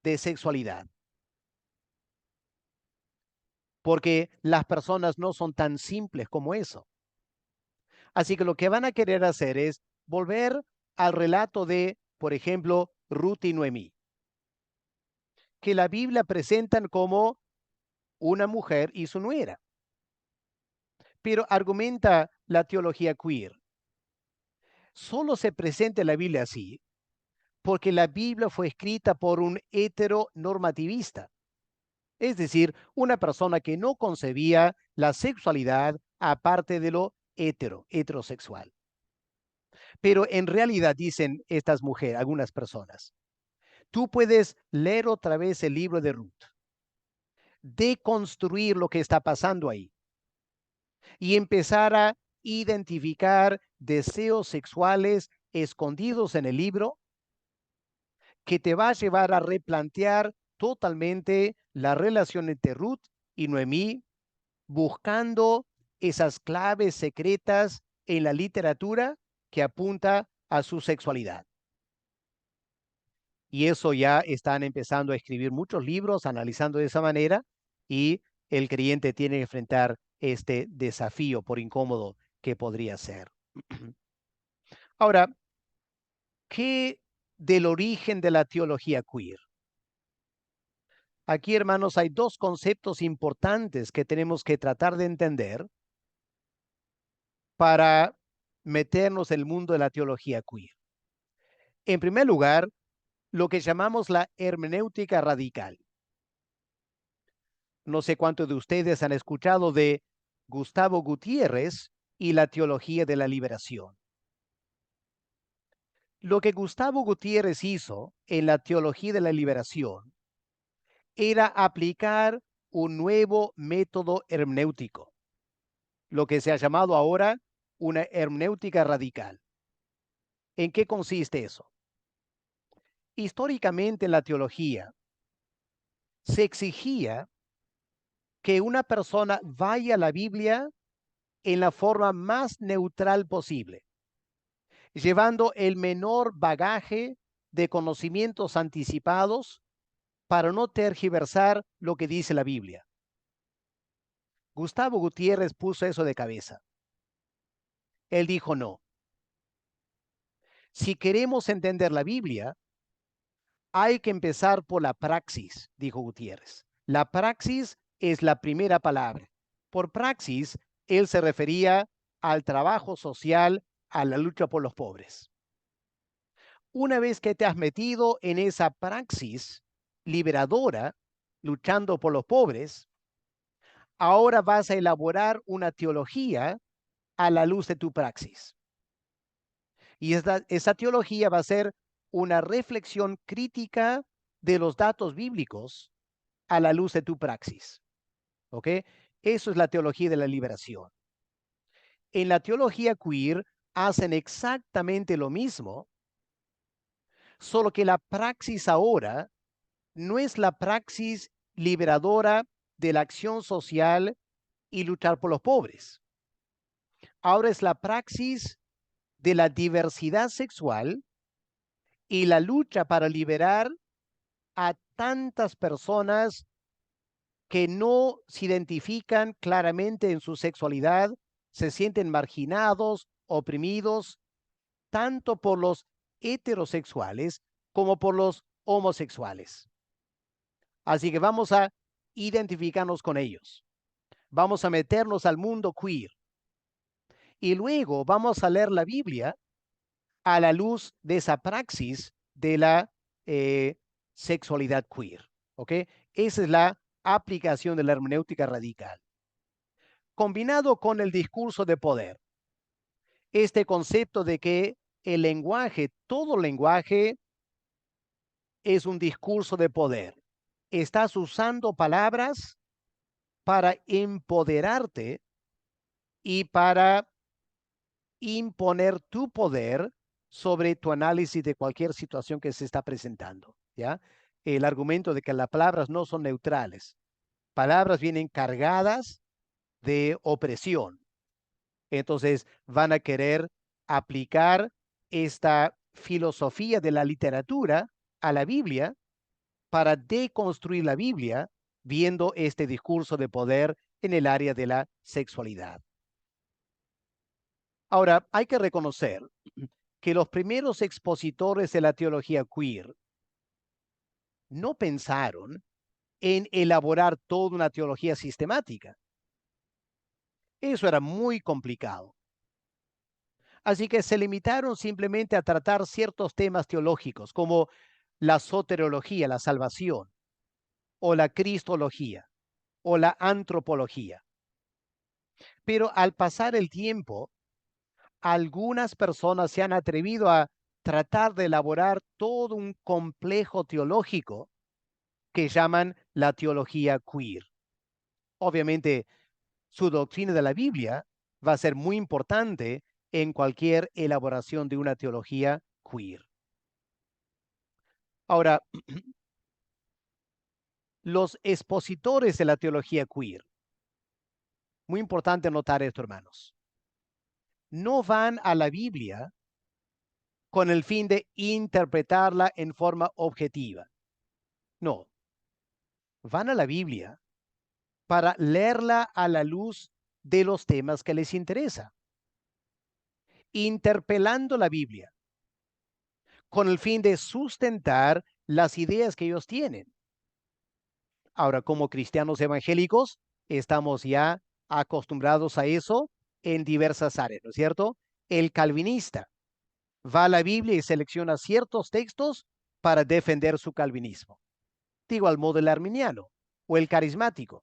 de sexualidad, porque las personas no son tan simples como eso. Así que lo que van a querer hacer es volver al relato de, por ejemplo, Ruth y Noemí, que la Biblia presentan como una mujer y su nuera. Pero argumenta la teología queer. Solo se presenta la Biblia así porque la Biblia fue escrita por un heteronormativista, es decir, una persona que no concebía la sexualidad aparte de lo heterosexual. Pero en realidad dicen estas mujeres, algunas personas, tú puedes leer otra vez el libro de Ruth, deconstruir lo que está pasando ahí y empezar a identificar deseos sexuales escondidos en el libro que te va a llevar a replantear totalmente la relación entre Ruth y Noemí, buscando esas claves secretas en la literatura que apunta a su sexualidad. Y eso ya están empezando a escribir muchos libros analizando de esa manera y el creyente tiene que enfrentar este desafío por incómodo que podría ser. Ahora, ¿qué del origen de la teología queer? Aquí, hermanos, hay dos conceptos importantes que tenemos que tratar de entender para meternos en el mundo de la teología queer. En primer lugar, lo que llamamos la hermenéutica radical. No sé cuántos de ustedes han escuchado de Gustavo Gutiérrez y la teología de la liberación. Lo que Gustavo Gutiérrez hizo en la teología de la liberación era aplicar un nuevo método hermenéutico, lo que se ha llamado ahora una hermenéutica radical. ¿En qué consiste eso? Históricamente en la teología se exigía que una persona vaya a la Biblia en la forma más neutral posible, llevando el menor bagaje de conocimientos anticipados para no tergiversar lo que dice la Biblia. Gustavo Gutiérrez puso eso de cabeza. Él dijo no. Si queremos entender la Biblia, hay que empezar por la praxis, dijo Gutiérrez. La praxis es la primera palabra. Por praxis, él se refería al trabajo social, a la lucha por los pobres. Una vez que te has metido en esa praxis liberadora, luchando por los pobres, ahora vas a elaborar una teología a la luz de tu praxis. Y esa teología va a ser una reflexión crítica de los datos bíblicos a la luz de tu praxis. ¿Ok? Eso es la teología de la liberación. En la teología queer hacen exactamente lo mismo, solo que la praxis ahora no es la praxis liberadora de la acción social y luchar por los pobres. Ahora es la praxis de la diversidad sexual y la lucha para liberar a tantas personas que no se identifican claramente en su sexualidad, se sienten marginados, oprimidos, tanto por los heterosexuales como por los homosexuales. Así que vamos a identificarnos con ellos. Vamos a meternos al mundo queer. Y luego vamos a leer la Biblia a la luz de esa praxis de la sexualidad queer. ¿Ok? Esa es la aplicación de la hermenéutica radical. Combinado con el discurso de poder, este concepto de que el lenguaje, todo lenguaje, es un discurso de poder. Estás usando palabras para empoderarte y para imponer tu poder sobre tu análisis de cualquier situación que se está presentando, ¿ya? El argumento de que las palabras no son neutrales. Palabras vienen cargadas de opresión. Entonces van a querer aplicar esta filosofía de la literatura a la Biblia para deconstruir la Biblia viendo este discurso de poder en el área de la sexualidad. Ahora, hay que reconocer que los primeros expositores de la teología queer no pensaron en elaborar toda una teología sistemática. Eso era muy complicado. Así que se limitaron simplemente a tratar ciertos temas teológicos como la soteriología, la salvación, o la cristología, o la antropología. Pero al pasar el tiempo, algunas personas se han atrevido a tratar de elaborar todo un complejo teológico que llaman la teología queer. Obviamente, su doctrina de la Biblia va a ser muy importante en cualquier elaboración de una teología queer. Ahora, los expositores de la teología queer, muy importante notar esto, hermanos, no van a la Biblia con el fin de interpretarla en forma objetiva. No, van a la Biblia para leerla a la luz de los temas que les interesa, interpelando la Biblia con el fin de sustentar las ideas que ellos tienen. Ahora, como cristianos evangélicos, estamos ya acostumbrados a eso en diversas áreas, ¿no es cierto? El calvinista va a la Biblia y selecciona ciertos textos para defender su calvinismo. Digo, al modo del arminiano o el carismático.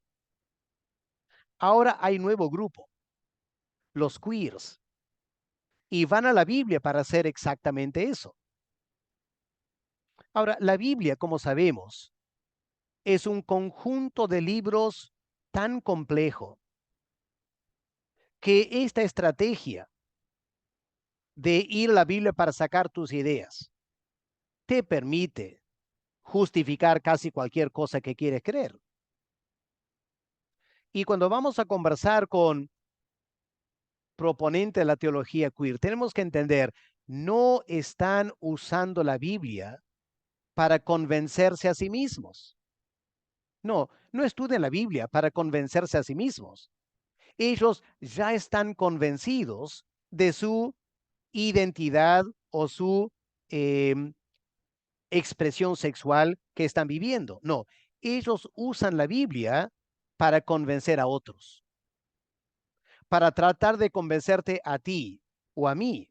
Ahora hay nuevo grupo, los queers, y van a la Biblia para hacer exactamente eso. Ahora, la Biblia, como sabemos, es un conjunto de libros tan complejo que esta estrategia de ir a la Biblia para sacar tus ideas te permite justificar casi cualquier cosa que quieres creer. Y cuando vamos a conversar con proponentes de la teología queer, tenemos que entender, no están usando la Biblia para convencerse a sí mismos. No, no estudian la Biblia para convencerse a sí mismos. Ellos ya están convencidos de su identidad o su expresión sexual que están viviendo. No, ellos usan la Biblia para convencer a otros, para tratar de convencerte a ti o a mí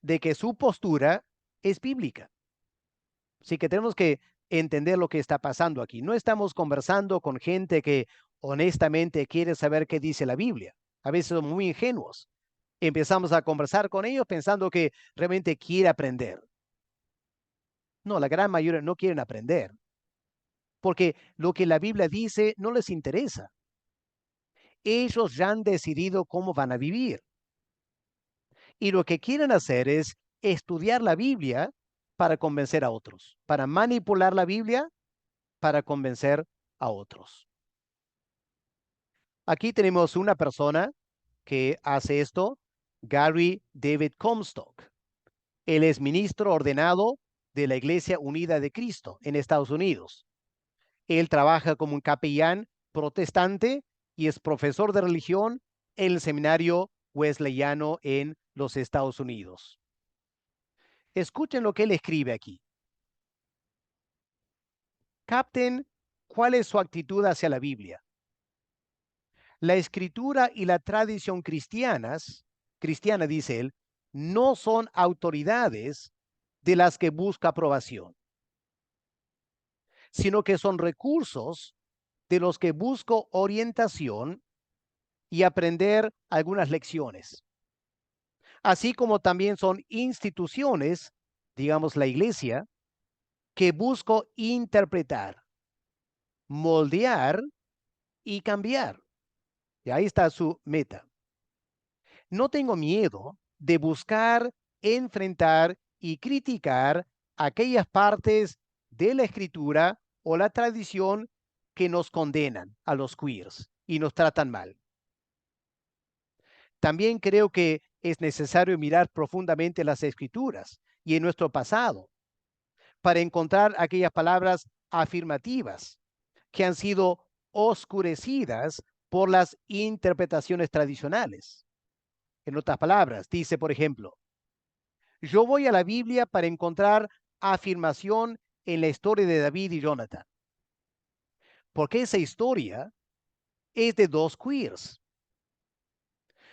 de que su postura es bíblica. Así que tenemos que entender lo que está pasando aquí. No estamos conversando con gente que honestamente quiere saber qué dice la Biblia. A veces son muy ingenuos. Empezamos a conversar con ellos pensando que realmente quiere aprender. No, la gran mayoría no quieren aprender, porque lo que la Biblia dice no les interesa. Ellos ya han decidido cómo van a vivir. Y lo que quieren hacer es estudiar la Biblia para convencer a otros, para manipular la Biblia para convencer a otros. Aquí tenemos una persona que hace esto, Gary David Comstock. Él es ministro ordenado de la Iglesia Unida de Cristo en Estados Unidos. Él trabaja como un capellán protestante y es profesor de religión en el seminario wesleyano en los Estados Unidos. Escuchen lo que él escribe aquí. Capten cuál es su actitud hacia la Biblia. La escritura y la tradición cristiana, dice él, no son autoridades de las que busca aprobación, sino que son recursos de los que busco orientación y aprender algunas lecciones. Así como también son instituciones, digamos la iglesia, que busco interpretar, moldear y cambiar. Y ahí está su meta. No tengo miedo de buscar, enfrentar y criticar aquellas partes de la escritura o la tradición que nos condenan a los queers y nos tratan mal. También creo que es necesario mirar profundamente las escrituras y en nuestro pasado para encontrar aquellas palabras afirmativas que han sido oscurecidas por las interpretaciones tradicionales. En otras palabras, dice, por ejemplo, yo voy a la Biblia para encontrar afirmación en la historia de David y Jonathan, porque esa historia es de dos queers,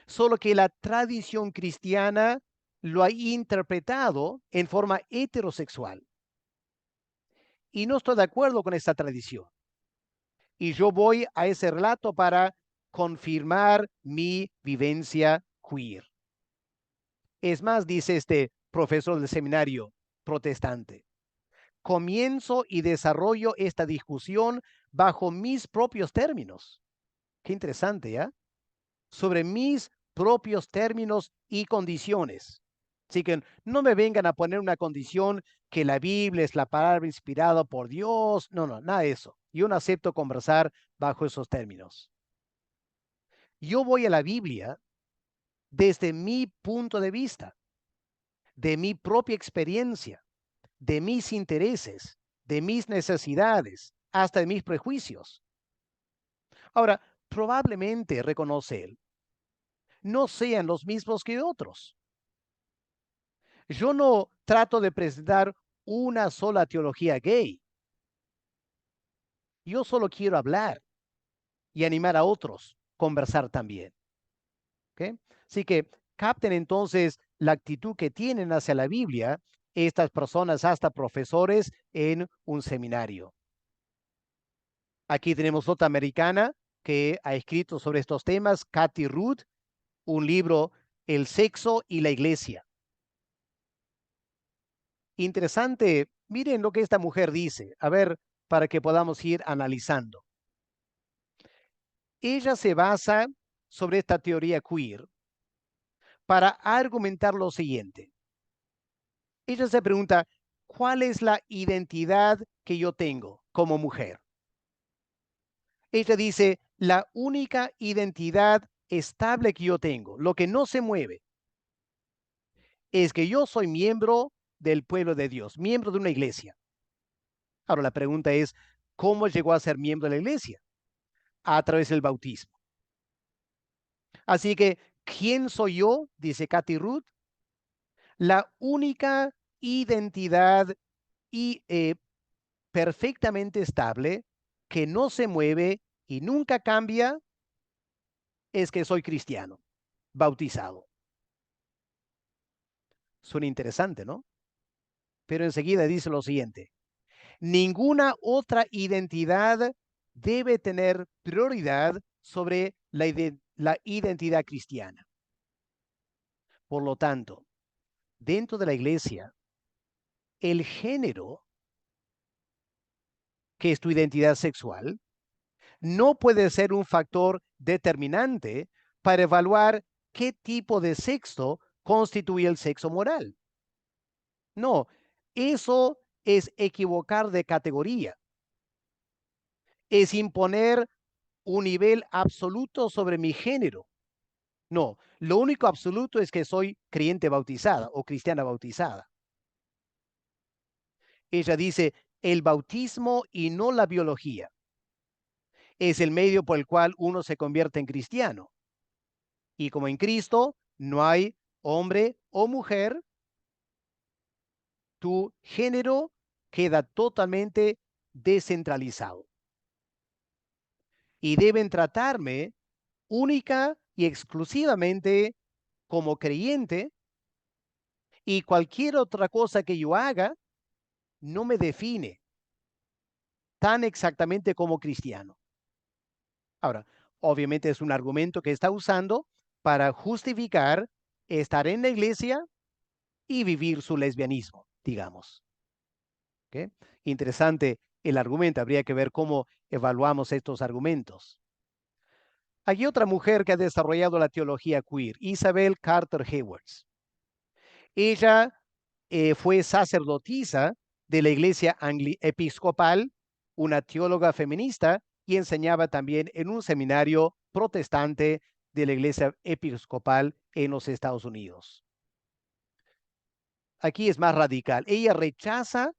solo que la tradición cristiana lo ha interpretado en forma heterosexual. Y no estoy de acuerdo con esta tradición. Y yo voy a ese relato para confirmar mi vivencia queer. Es más, dice este profesor del seminario protestante, comienzo y desarrollo esta discusión bajo mis propios términos. Qué interesante, ¿ya? Sobre mis propios términos y condiciones. Así que no me vengan a poner una condición que la Biblia es la palabra inspirada por Dios. No, nada de eso. Yo no acepto conversar bajo esos términos. Yo voy a la Biblia desde mi punto de vista, de mi propia experiencia, de mis intereses, de mis necesidades, hasta de mis prejuicios. Ahora, probablemente, reconoce él, no sean los mismos que otros. Yo no trato de presentar una sola teología gay. Yo solo quiero hablar y animar a otros a conversar también. ¿Okay? Así que capten entonces la actitud que tienen hacia la Biblia estas personas, hasta profesores en un seminario. Aquí tenemos otra americana que ha escrito sobre estos temas, Kathy Root, un libro, El sexo y la iglesia. Interesante, miren lo que esta mujer dice, a ver, para que podamos ir analizando. Ella se basa sobre esta teoría queer para argumentar lo siguiente. Ella se pregunta, ¿cuál es la identidad que yo tengo como mujer? Ella dice, la única identidad estable que yo tengo, lo que no se mueve, es que yo soy miembro del pueblo de Dios, miembro de una iglesia. Ahora la pregunta es, ¿cómo llegó a ser miembro de la iglesia? A través del bautismo. Así que, ¿quién soy yo? Dice Cathy Ruth. La única identidad y perfectamente estable que no se mueve y nunca cambia es que soy cristiano, bautizado. Suena interesante, ¿no? Pero enseguida dice lo siguiente. Ninguna otra identidad debe tener prioridad sobre la identidad cristiana. Por lo tanto, dentro de la iglesia, el género, que es tu identidad sexual, no puede ser un factor determinante para evaluar qué tipo de sexo constituye el sexo moral. No, eso es equivocar de categoría. Es imponer un nivel absoluto sobre mi género. No, lo único absoluto es que soy creyente bautizada o cristiana bautizada. Ella dice, el bautismo y no la biología es el medio por el cual uno se convierte en cristiano. Y como en Cristo no hay hombre o mujer, tu género queda totalmente descentralizado. Y deben tratarme única y exclusivamente como creyente, y cualquier otra cosa que yo haga no me define tan exactamente como cristiano. Ahora, obviamente es un argumento que está usando para justificar estar en la iglesia y vivir su lesbianismo, digamos. ¿Okay? Interesante el argumento, habría que ver cómo evaluamos estos argumentos. Hay otra mujer que ha desarrollado la teología queer, Isabel Carter Hayworth. Ella fue sacerdotisa de la iglesia episcopal, una teóloga feminista, y enseñaba también en un seminario protestante de la iglesia episcopal en los Estados Unidos. Aquí es más radical. Ella rechaza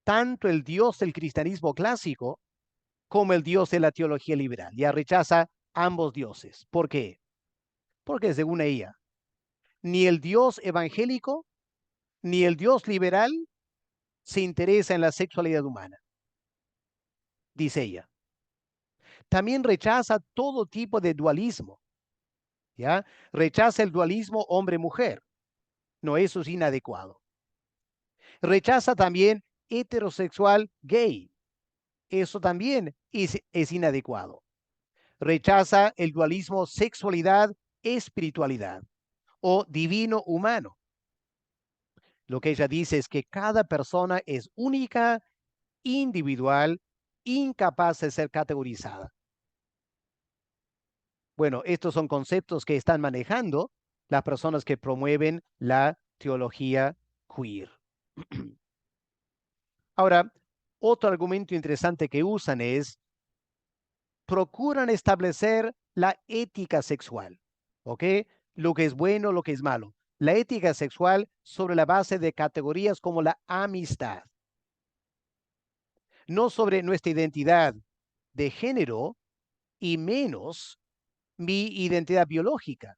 tanto el Dios del cristianismo clásico como el Dios de la teología liberal. Ya rechaza ambos dioses. ¿Por qué? Porque según ella, ni el Dios evangélico ni el Dios liberal se interesa en la sexualidad humana, dice ella. También rechaza todo tipo de dualismo, ¿ya? Rechaza el dualismo hombre-mujer. No, eso es inadecuado. Rechaza también heterosexual gay. Eso también es inadecuado. Rechaza el dualismo sexualidad-espiritualidad o divino-humano. Lo que ella dice es que cada persona es única, individual, incapaz de ser categorizada. Bueno, estos son conceptos que están manejando las personas que promueven la teología queer. Ahora, otro argumento interesante que usan es, procuran establecer la ética sexual, ¿ok? Lo que es bueno, lo que es malo. La ética sexual sobre la base de categorías como la amistad, no sobre nuestra identidad de género y menos mi identidad biológica.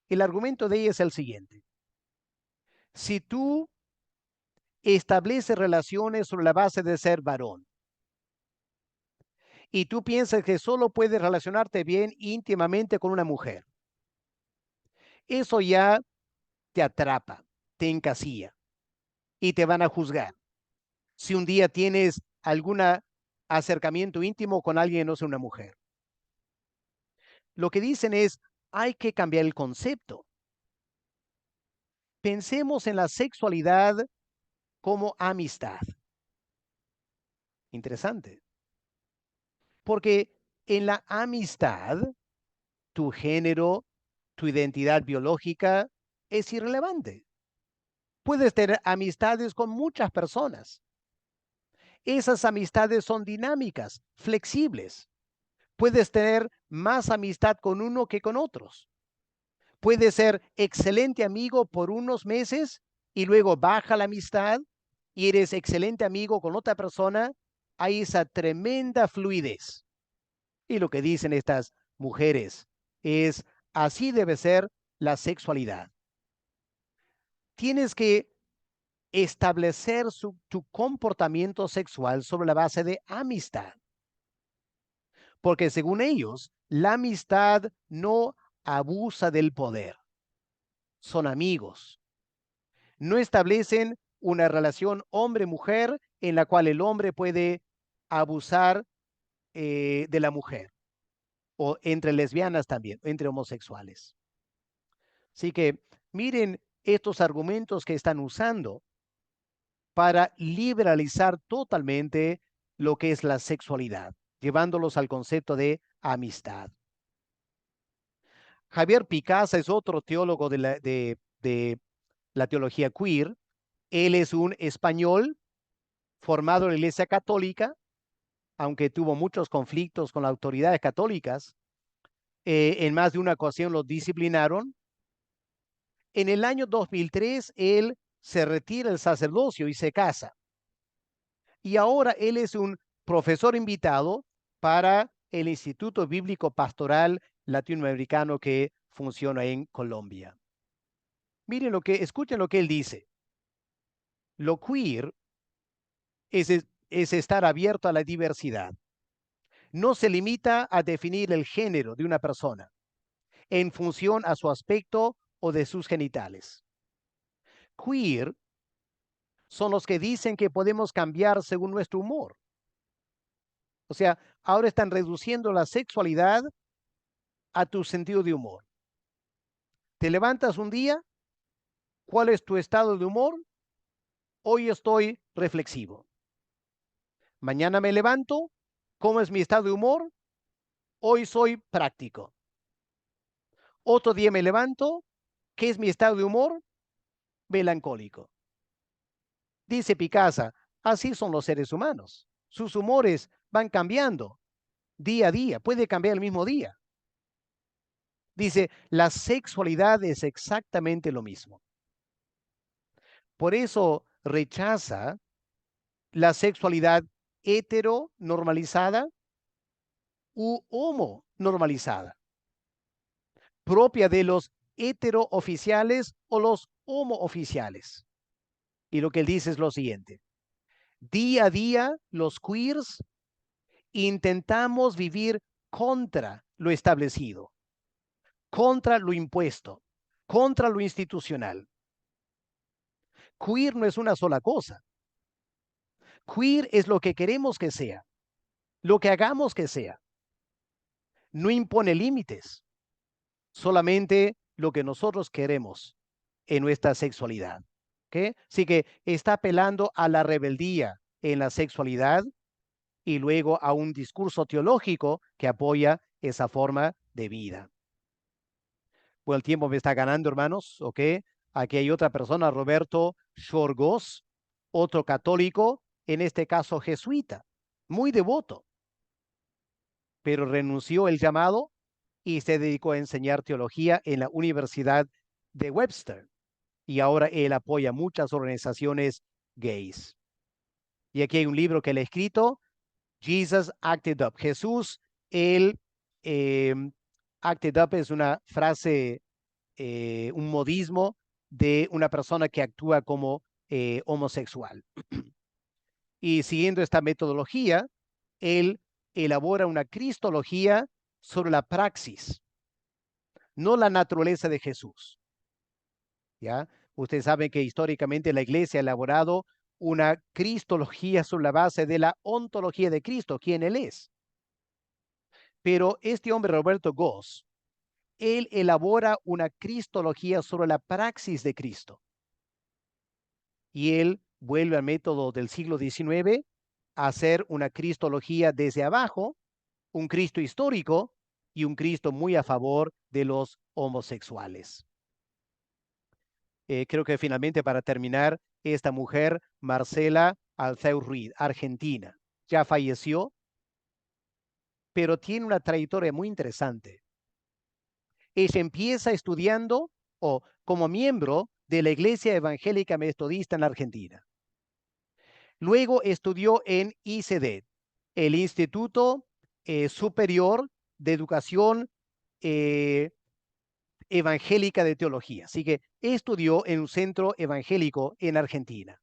El argumento de ella es el siguiente. Si tú estableces relaciones sobre la base de ser varón y tú piensas que solo puedes relacionarte bien íntimamente con una mujer, eso ya te atrapa, te encasilla y te van a juzgar. Si un día tienes algún acercamiento íntimo con alguien que no sea una mujer. lo que dicen es, hay que cambiar el concepto. Pensemos en la sexualidad como amistad. Interesante. Porque en la amistad, tu género, tu identidad biológica es irrelevante. Puedes tener amistades con muchas personas. Esas amistades son dinámicas, flexibles. Puedes tener más amistad con uno que con otros. Puedes ser excelente amigo por unos meses y luego baja la amistad y eres excelente amigo con otra persona. Hay esa tremenda fluidez. Y lo que dicen estas mujeres es, así debe ser la sexualidad. Tienes que establecer tu comportamiento sexual sobre la base de amistad. Porque según ellos, la amistad no abusa del poder. Son amigos. No establecen una relación hombre-mujer en la cual el hombre puede abusar de la mujer. O entre lesbianas también, entre homosexuales. Así que miren estos argumentos que están usando para liberalizar totalmente lo que es la sexualidad, llevándolos al concepto de amistad. Javier Picasa es otro teólogo de la teología queer. Él es un español formado en la Iglesia Católica, aunque tuvo muchos conflictos con las autoridades católicas. En más de una ocasión lo disciplinaron. En el año 2003, él se retira del sacerdocio y se casa. Y ahora él es un profesor invitado para el Instituto Bíblico Pastoral Latinoamericano que funciona en Colombia. Miren escuchen lo que él dice. Lo queer es estar abierto a la diversidad. No se limita a definir el género de una persona en función a su aspecto o de sus genitales. Queer son los que dicen que podemos cambiar según nuestro humor. O sea, ahora están reduciendo la sexualidad a tu sentido de humor. Te levantas un día, ¿cuál es tu estado de humor? Hoy estoy reflexivo. Mañana me levanto, ¿cómo es mi estado de humor? Hoy soy práctico. Otro día me levanto, ¿qué es mi estado de humor? Melancólico. Dice Picasa, así son los seres humanos. Sus humores van cambiando día a día, puede cambiar el mismo día. Dice, la sexualidad es exactamente lo mismo. Por eso rechaza la sexualidad heteronormalizada u homonormalizada, propia de los heterooficiales o los homooficiales. Y lo que él dice es lo siguiente. Día a día, los queers intentamos vivir contra lo establecido, contra lo impuesto, contra lo institucional. Queer no es una sola cosa. Queer es lo que queremos que sea, lo que hagamos que sea. No impone límites, solamente lo que nosotros queremos en nuestra sexualidad. ¿Okay? Así que está apelando a la rebeldía en la sexualidad y luego a un discurso teológico que apoya esa forma de vida. Bueno, el tiempo me está ganando, hermanos, ¿ok? Aquí hay otra persona, Roberto Xorgos, otro católico, en este caso jesuita, muy devoto, pero renunció el llamado y se dedicó a enseñar teología en la Universidad de Webster. Y ahora él apoya muchas organizaciones gays. Y aquí hay un libro que él ha escrito, Jesus Acted Up. Jesús, él acted up es una frase, un modismo de una persona que actúa como homosexual. Y siguiendo esta metodología, él elabora una cristología sobre la praxis, no la naturaleza de Jesús. ¿Ya? Ustedes saben que históricamente la iglesia ha elaborado una cristología sobre la base de la ontología de Cristo, quien Él es. Pero este hombre, Roberto Goss, él elabora una cristología sobre la praxis de Cristo. Y él vuelve al método del siglo XIX a hacer una cristología desde abajo, un Cristo histórico y un Cristo muy a favor de los homosexuales. Creo que finalmente, para terminar, esta mujer, Marcela Altheu-Reed, argentina, ya falleció, pero tiene una trayectoria muy interesante. Ella empieza estudiando o como miembro de la Iglesia Evangélica Metodista en la Argentina. Luego estudió en ICD, el Instituto Superior de Educación Evangélica de Teología. Así que estudió en un centro evangélico en Argentina.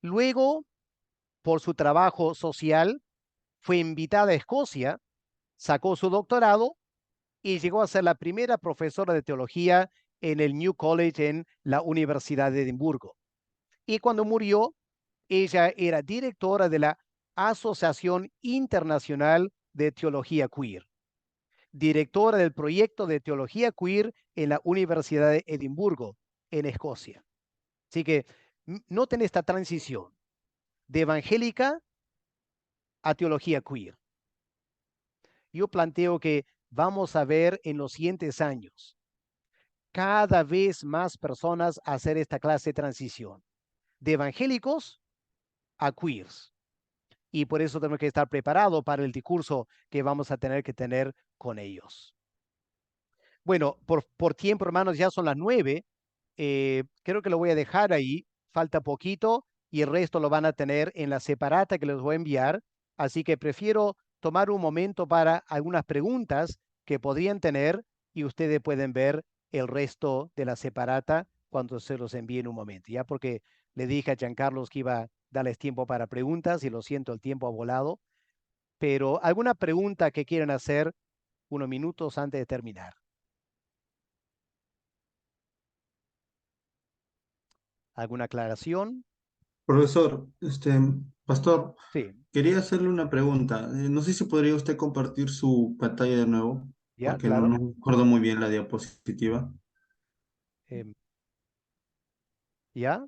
Luego, por su trabajo social, fue invitada a Escocia, sacó su doctorado y llegó a ser la primera profesora de teología en el New College en la Universidad de Edimburgo. Y cuando murió, ella era directora de la Asociación Internacional de Teología Queer, directora del proyecto de teología queer en la Universidad de Edimburgo, en Escocia. Así que noten esta transición de evangélica a teología queer. Yo planteo que vamos a ver en los siguientes años cada vez más personas hacer esta clase de transición, de evangélicos a queers. Y por eso tenemos que estar preparados para el discurso que vamos a tener que tener con ellos. Bueno, por tiempo, hermanos, ya son las 9. Creo que lo voy a dejar ahí. Falta poquito y el resto lo van a tener en la separata que les voy a enviar. Así que prefiero tomar un momento para algunas preguntas que podrían tener y ustedes pueden ver el resto de la separata cuando se los envíe en un momento. Ya porque le dije a Giancarlos que iba a darles tiempo para preguntas y lo siento, el tiempo ha volado. Pero alguna pregunta que quieran hacer unos minutos antes de terminar. ¿Alguna aclaración? Profesor, pastor, Sí, quería hacerle una pregunta. No sé si podría usted compartir su pantalla de nuevo, ya, porque no, claro. no recuerdo muy bien la diapositiva. Em, ya,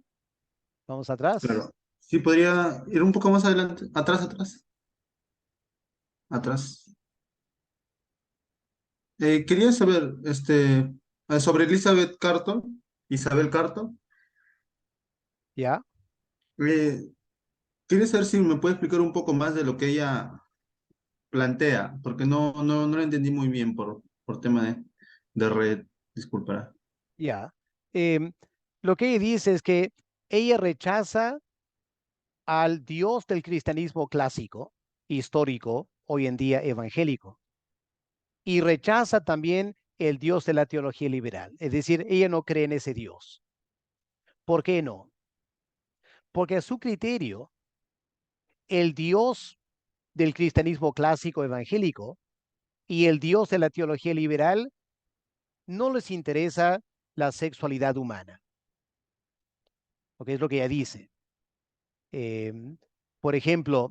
vamos atrás. Claro. Sí, podría ir un poco más adelante, atrás. Quería saber, sobre Elizabeth Carton, Isabel Carton. Ya, Eh, Quería saber si me puede explicar un poco más de lo que ella plantea, porque no lo entendí muy bien por tema de red, disculpa. ya. Em, lo que ella dice es que ella rechaza al Dios del cristianismo clásico, histórico, hoy en día evangélico, y rechaza también el Dios de la teología liberal. Es decir, ella no cree en ese Dios. ¿Por qué no? Porque a su criterio, el Dios del cristianismo clásico evangélico y el Dios de la teología liberal no les interesa la sexualidad humana, porque es lo que ella dice. Em, por ejemplo,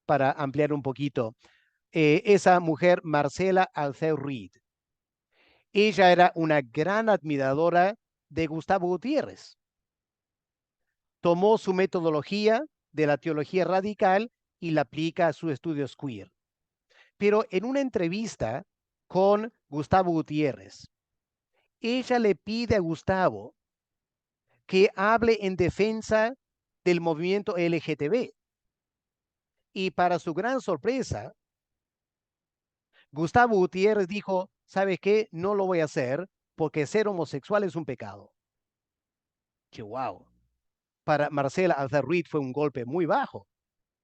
para ampliar un poquito, esa mujer, Marcela Altheu-Reed, ella era una gran admiradora de Gustavo Gutiérrez. Tomó su metodología de la teología radical y la aplica a sus estudios queer. Pero en una entrevista con Gustavo Gutiérrez, ella le pide a Gustavo que hable en defensa del movimiento LGTB. Y para su gran sorpresa, Gustavo Gutiérrez dijo, ¿sabes qué? No lo voy a hacer porque ser homosexual es un pecado. Que wow. Para Marcela Altheu-Reed fue un golpe muy bajo.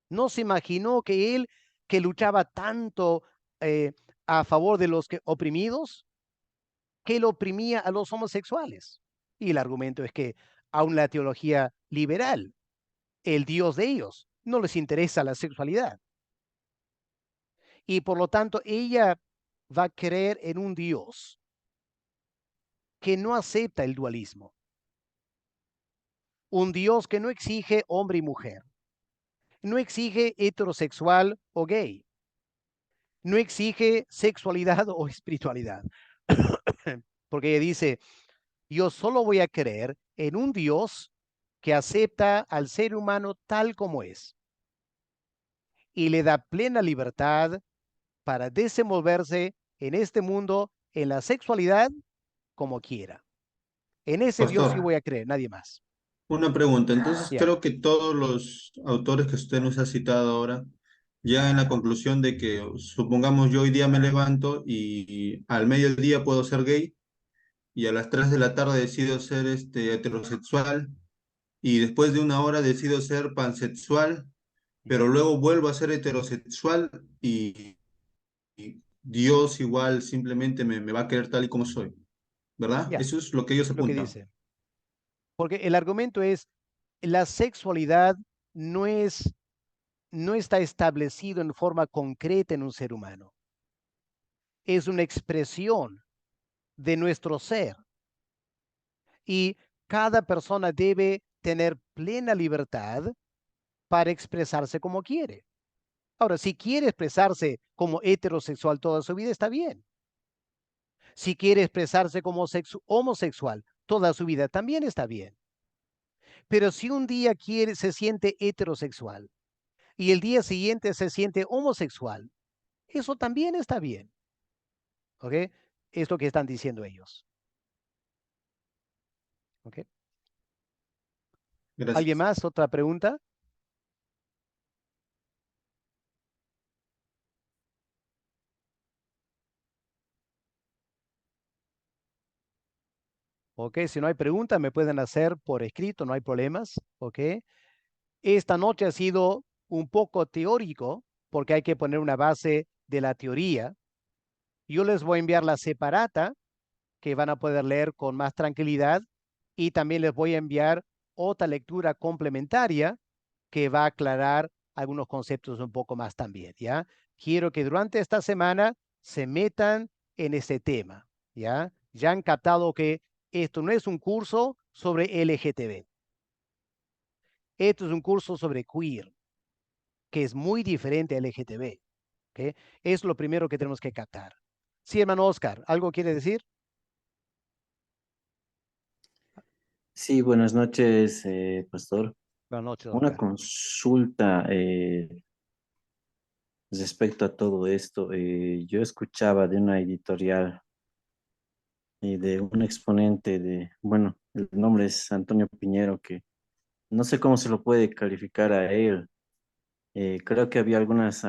No se imaginó que él, que luchaba tanto eh, a favor de los oprimidos, que él oprimía a los homosexuales. Y el argumento es que aún la teología liberal, el Dios de ellos, no les interesa la sexualidad. Y por lo tanto, ella va a creer en un Dios que no acepta el dualismo. Un Dios que no exige hombre y mujer. No exige heterosexual o gay. no exige sexualidad o espiritualidad. Porque ella dice, yo solo voy a creer en un Dios que acepta al ser humano tal como es y le da plena libertad para desenvolverse en este mundo, en la sexualidad, como quiera. En ese Dios sí Pastor, voy a creer, nadie más. una pregunta. Entonces, Ya, creo que todos los autores que usted nos ha citado ahora llegan a la conclusión de que, supongamos, yo hoy día me levanto y al mediodía puedo ser gay y a las 3 de la tarde decido ser heterosexual y después de una hora decido ser pansexual, pero ya, luego vuelvo a ser heterosexual y Dios igual simplemente me va a querer tal y como soy, ¿verdad? ya, Eso es lo que ellos lo que apuntan. dice. Porque el argumento es, la sexualidad no es, no está establecido en forma concreta en un ser humano. Es una expresión de nuestro ser y cada persona debe tener plena libertad para expresarse como quiere. Ahora, si quiere expresarse como heterosexual toda su vida, está bien. Si quiere expresarse como homosexual toda su vida, también está bien. Pero si un día se siente heterosexual y el día siguiente se siente homosexual, eso también está bien. ¿Ok? Es lo que están diciendo ellos. ¿Ok? ¿Alguien Gracias. más? ¿Otra pregunta? ¿Ok? Si no hay pregunta, me pueden hacer por escrito, no hay problemas. ¿Ok? Esta noche ha sido un poco teórico porque hay que poner una base de la teoría. Yo les voy a enviar la separata que van a poder leer con más tranquilidad y también les voy a enviar otra lectura complementaria que va a aclarar algunos conceptos un poco más también, ¿ya? Quiero que durante esta semana se metan en ese tema, ¿ya? Ya han captado que esto no es un curso sobre LGTB, esto es un curso sobre queer, que es muy diferente a LGTB, ¿ok? Es lo primero que tenemos que captar. Sí, hermano Oscar, ¿algo quiere decir? Sí, buenas noches, pastor. Buenas noches, Una Oscar. consulta respecto a todo esto. Yo escuchaba de una editorial y de un exponente bueno, el nombre es Antonio Piñero, que no sé cómo se lo puede calificar a él. Creo que había algunas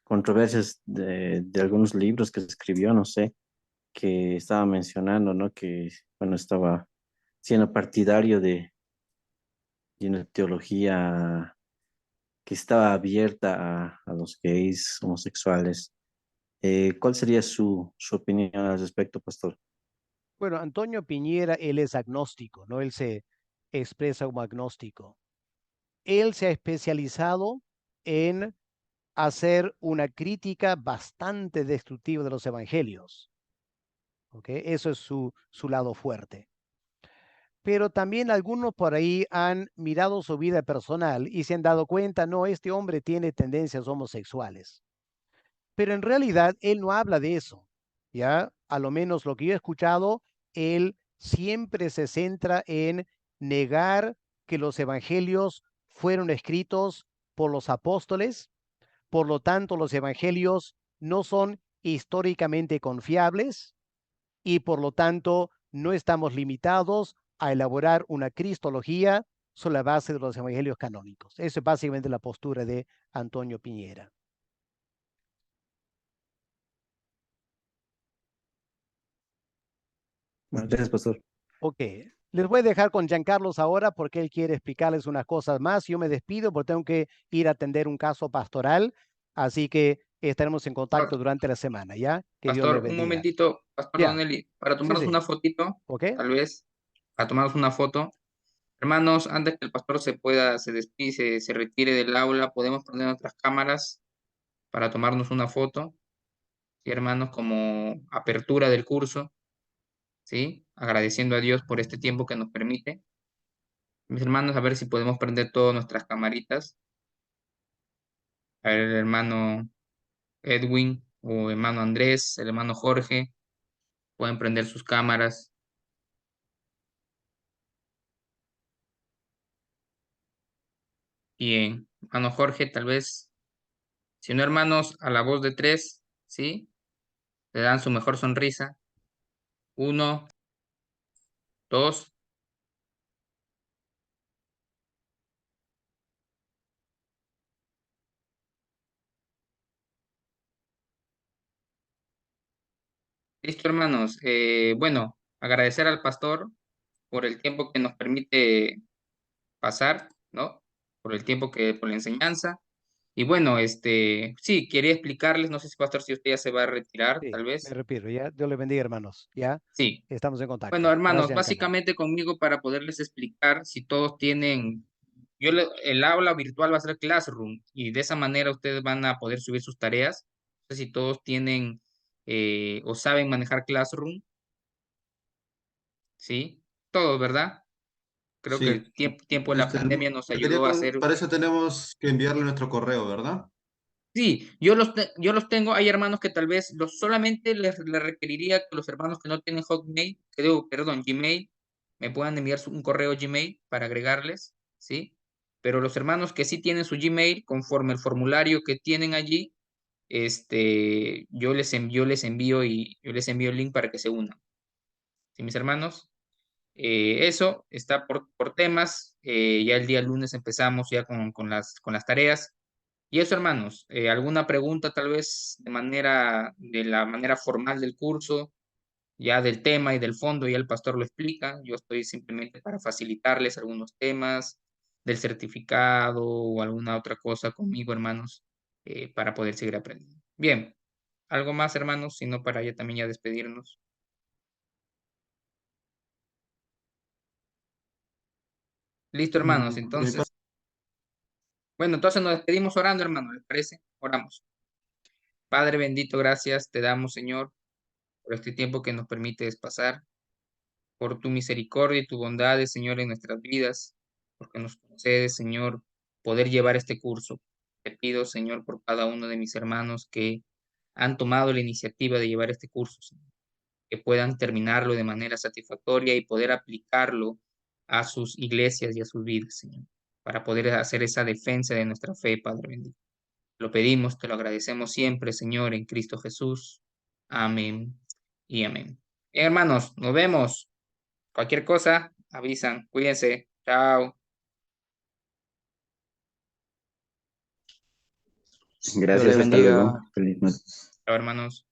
controversias de algunos libros que escribió, no sé, que estaba mencionando, ¿no? Que, bueno, estaba siendo partidario de una teología que estaba abierta a los gays, homosexuales. ¿Cuál sería su opinión al respecto, pastor? Bueno, Antonio Piñera, él es agnóstico, ¿no? Él se expresa como agnóstico. Él se ha especializado en hacer una crítica bastante destructiva de los evangelios, ¿ok? Eso es su lado fuerte. Pero también algunos por ahí han mirado su vida personal y se han dado cuenta, no, este hombre tiene tendencias homosexuales. Pero en realidad él no habla de eso, ¿ya? A lo menos lo que yo he escuchado, él siempre se centra en negar que los evangelios fueron escritos por los apóstoles, por lo tanto los evangelios no son históricamente confiables y por lo tanto no estamos limitados a elaborar una cristología sobre la base de los evangelios canónicos. Eso es básicamente la postura de Antonio Piñera. Bueno, gracias, pastor. Ok, les voy a dejar con Giancarlos ahora porque él quiere explicarles unas cosas más. Yo me despido porque tengo que ir a atender un caso pastoral, así que estaremos en Pa- contacto durante la semana, ¿ya? Que Dios les Pastor, un bendiga. momentito, Pastor Ya, Donelli, para sí, tomarnos sí, una fotito, ok. tal vez, para tomarnos una foto. Hermanos, antes que el pastor se despide, se retire del aula, podemos poner nuestras cámaras para tomarnos una foto, ¿sí, hermanos? Como apertura del curso, ¿sí? Agradeciendo a Dios por este tiempo que nos permite. Mis hermanos, a ver si podemos prender todas nuestras camaritas. A ver, hermano Edwin o hermano Andrés, el hermano Jorge, pueden prender sus cámaras. Bien, hermano Jorge, tal vez, si no hermanos, a la voz de tres, ¿sí? Le dan su mejor sonrisa. 1, 2. Listo, hermanos. Bueno, agradecer al pastor por el tiempo que nos permite pasar, ¿no? Por la enseñanza. Y bueno, sí, quería explicarles, no sé si pastor, si usted ya se va a retirar, Sí, tal me vez. repito, ya, Dios le bendiga, hermanos. Ya Sí. estamos en Bueno, contacto. hermanos, Gracias, Giancarlo. básicamente conmigo para poderles explicar si todos tienen, el aula virtual va a ser Classroom y de esa manera ustedes van a poder subir sus tareas. No sé si todos tienen o saben manejar Classroom, ¿sí? Todos, ¿verdad? Creo que Sí. el tiempo de la pandemia nos ayudó a hacer. Para eso tenemos que enviarle nuestro correo, ¿verdad? Sí, yo los tengo. Hay hermanos que tal vez solamente les requeriría que los hermanos que no tienen Hotmail, perdón, Gmail, me puedan enviar un correo Gmail para agregarles, ¿sí? Pero los hermanos que sí tienen su Gmail, conforme el formulario que tienen allí, yo les envío el link para que se unan. ¿Sí, mis hermanos? Eso está por temas. Ya el día lunes empezamos ya con las tareas. Y eso, hermanos, alguna pregunta tal vez de la manera formal del curso, ya del tema y del fondo, ya el pastor lo explica. Yo estoy simplemente para facilitarles algunos temas del certificado o alguna otra cosa conmigo, hermanos, para poder seguir aprendiendo. Bien, algo más, hermanos, sino para ya también ya despedirnos. Listo, hermanos, Por mi parte, entonces. Bueno, entonces nos despedimos orando, hermano, ¿les parece? Oramos. Padre bendito, gracias te damos, Señor, por este tiempo que nos permites pasar, por tu misericordia y tu bondad, Señor, en nuestras vidas, porque nos concedes, Señor, poder llevar este curso. Te pido, Señor, por cada uno de mis hermanos que han tomado la iniciativa de llevar este curso, Señor, que puedan terminarlo de manera satisfactoria y poder aplicarlo a sus iglesias y a sus vidas, Señor, para poder hacer esa defensa de nuestra fe, Padre bendito. Lo pedimos, te lo agradecemos siempre, Señor, en Cristo Jesús. Amén y amén. Bien, hermanos, nos vemos. Cualquier cosa, avisan. Cuídense. Chao. Dios le Gracias, hasta bendiga. luego. Feliz noche. Chao, hermanos.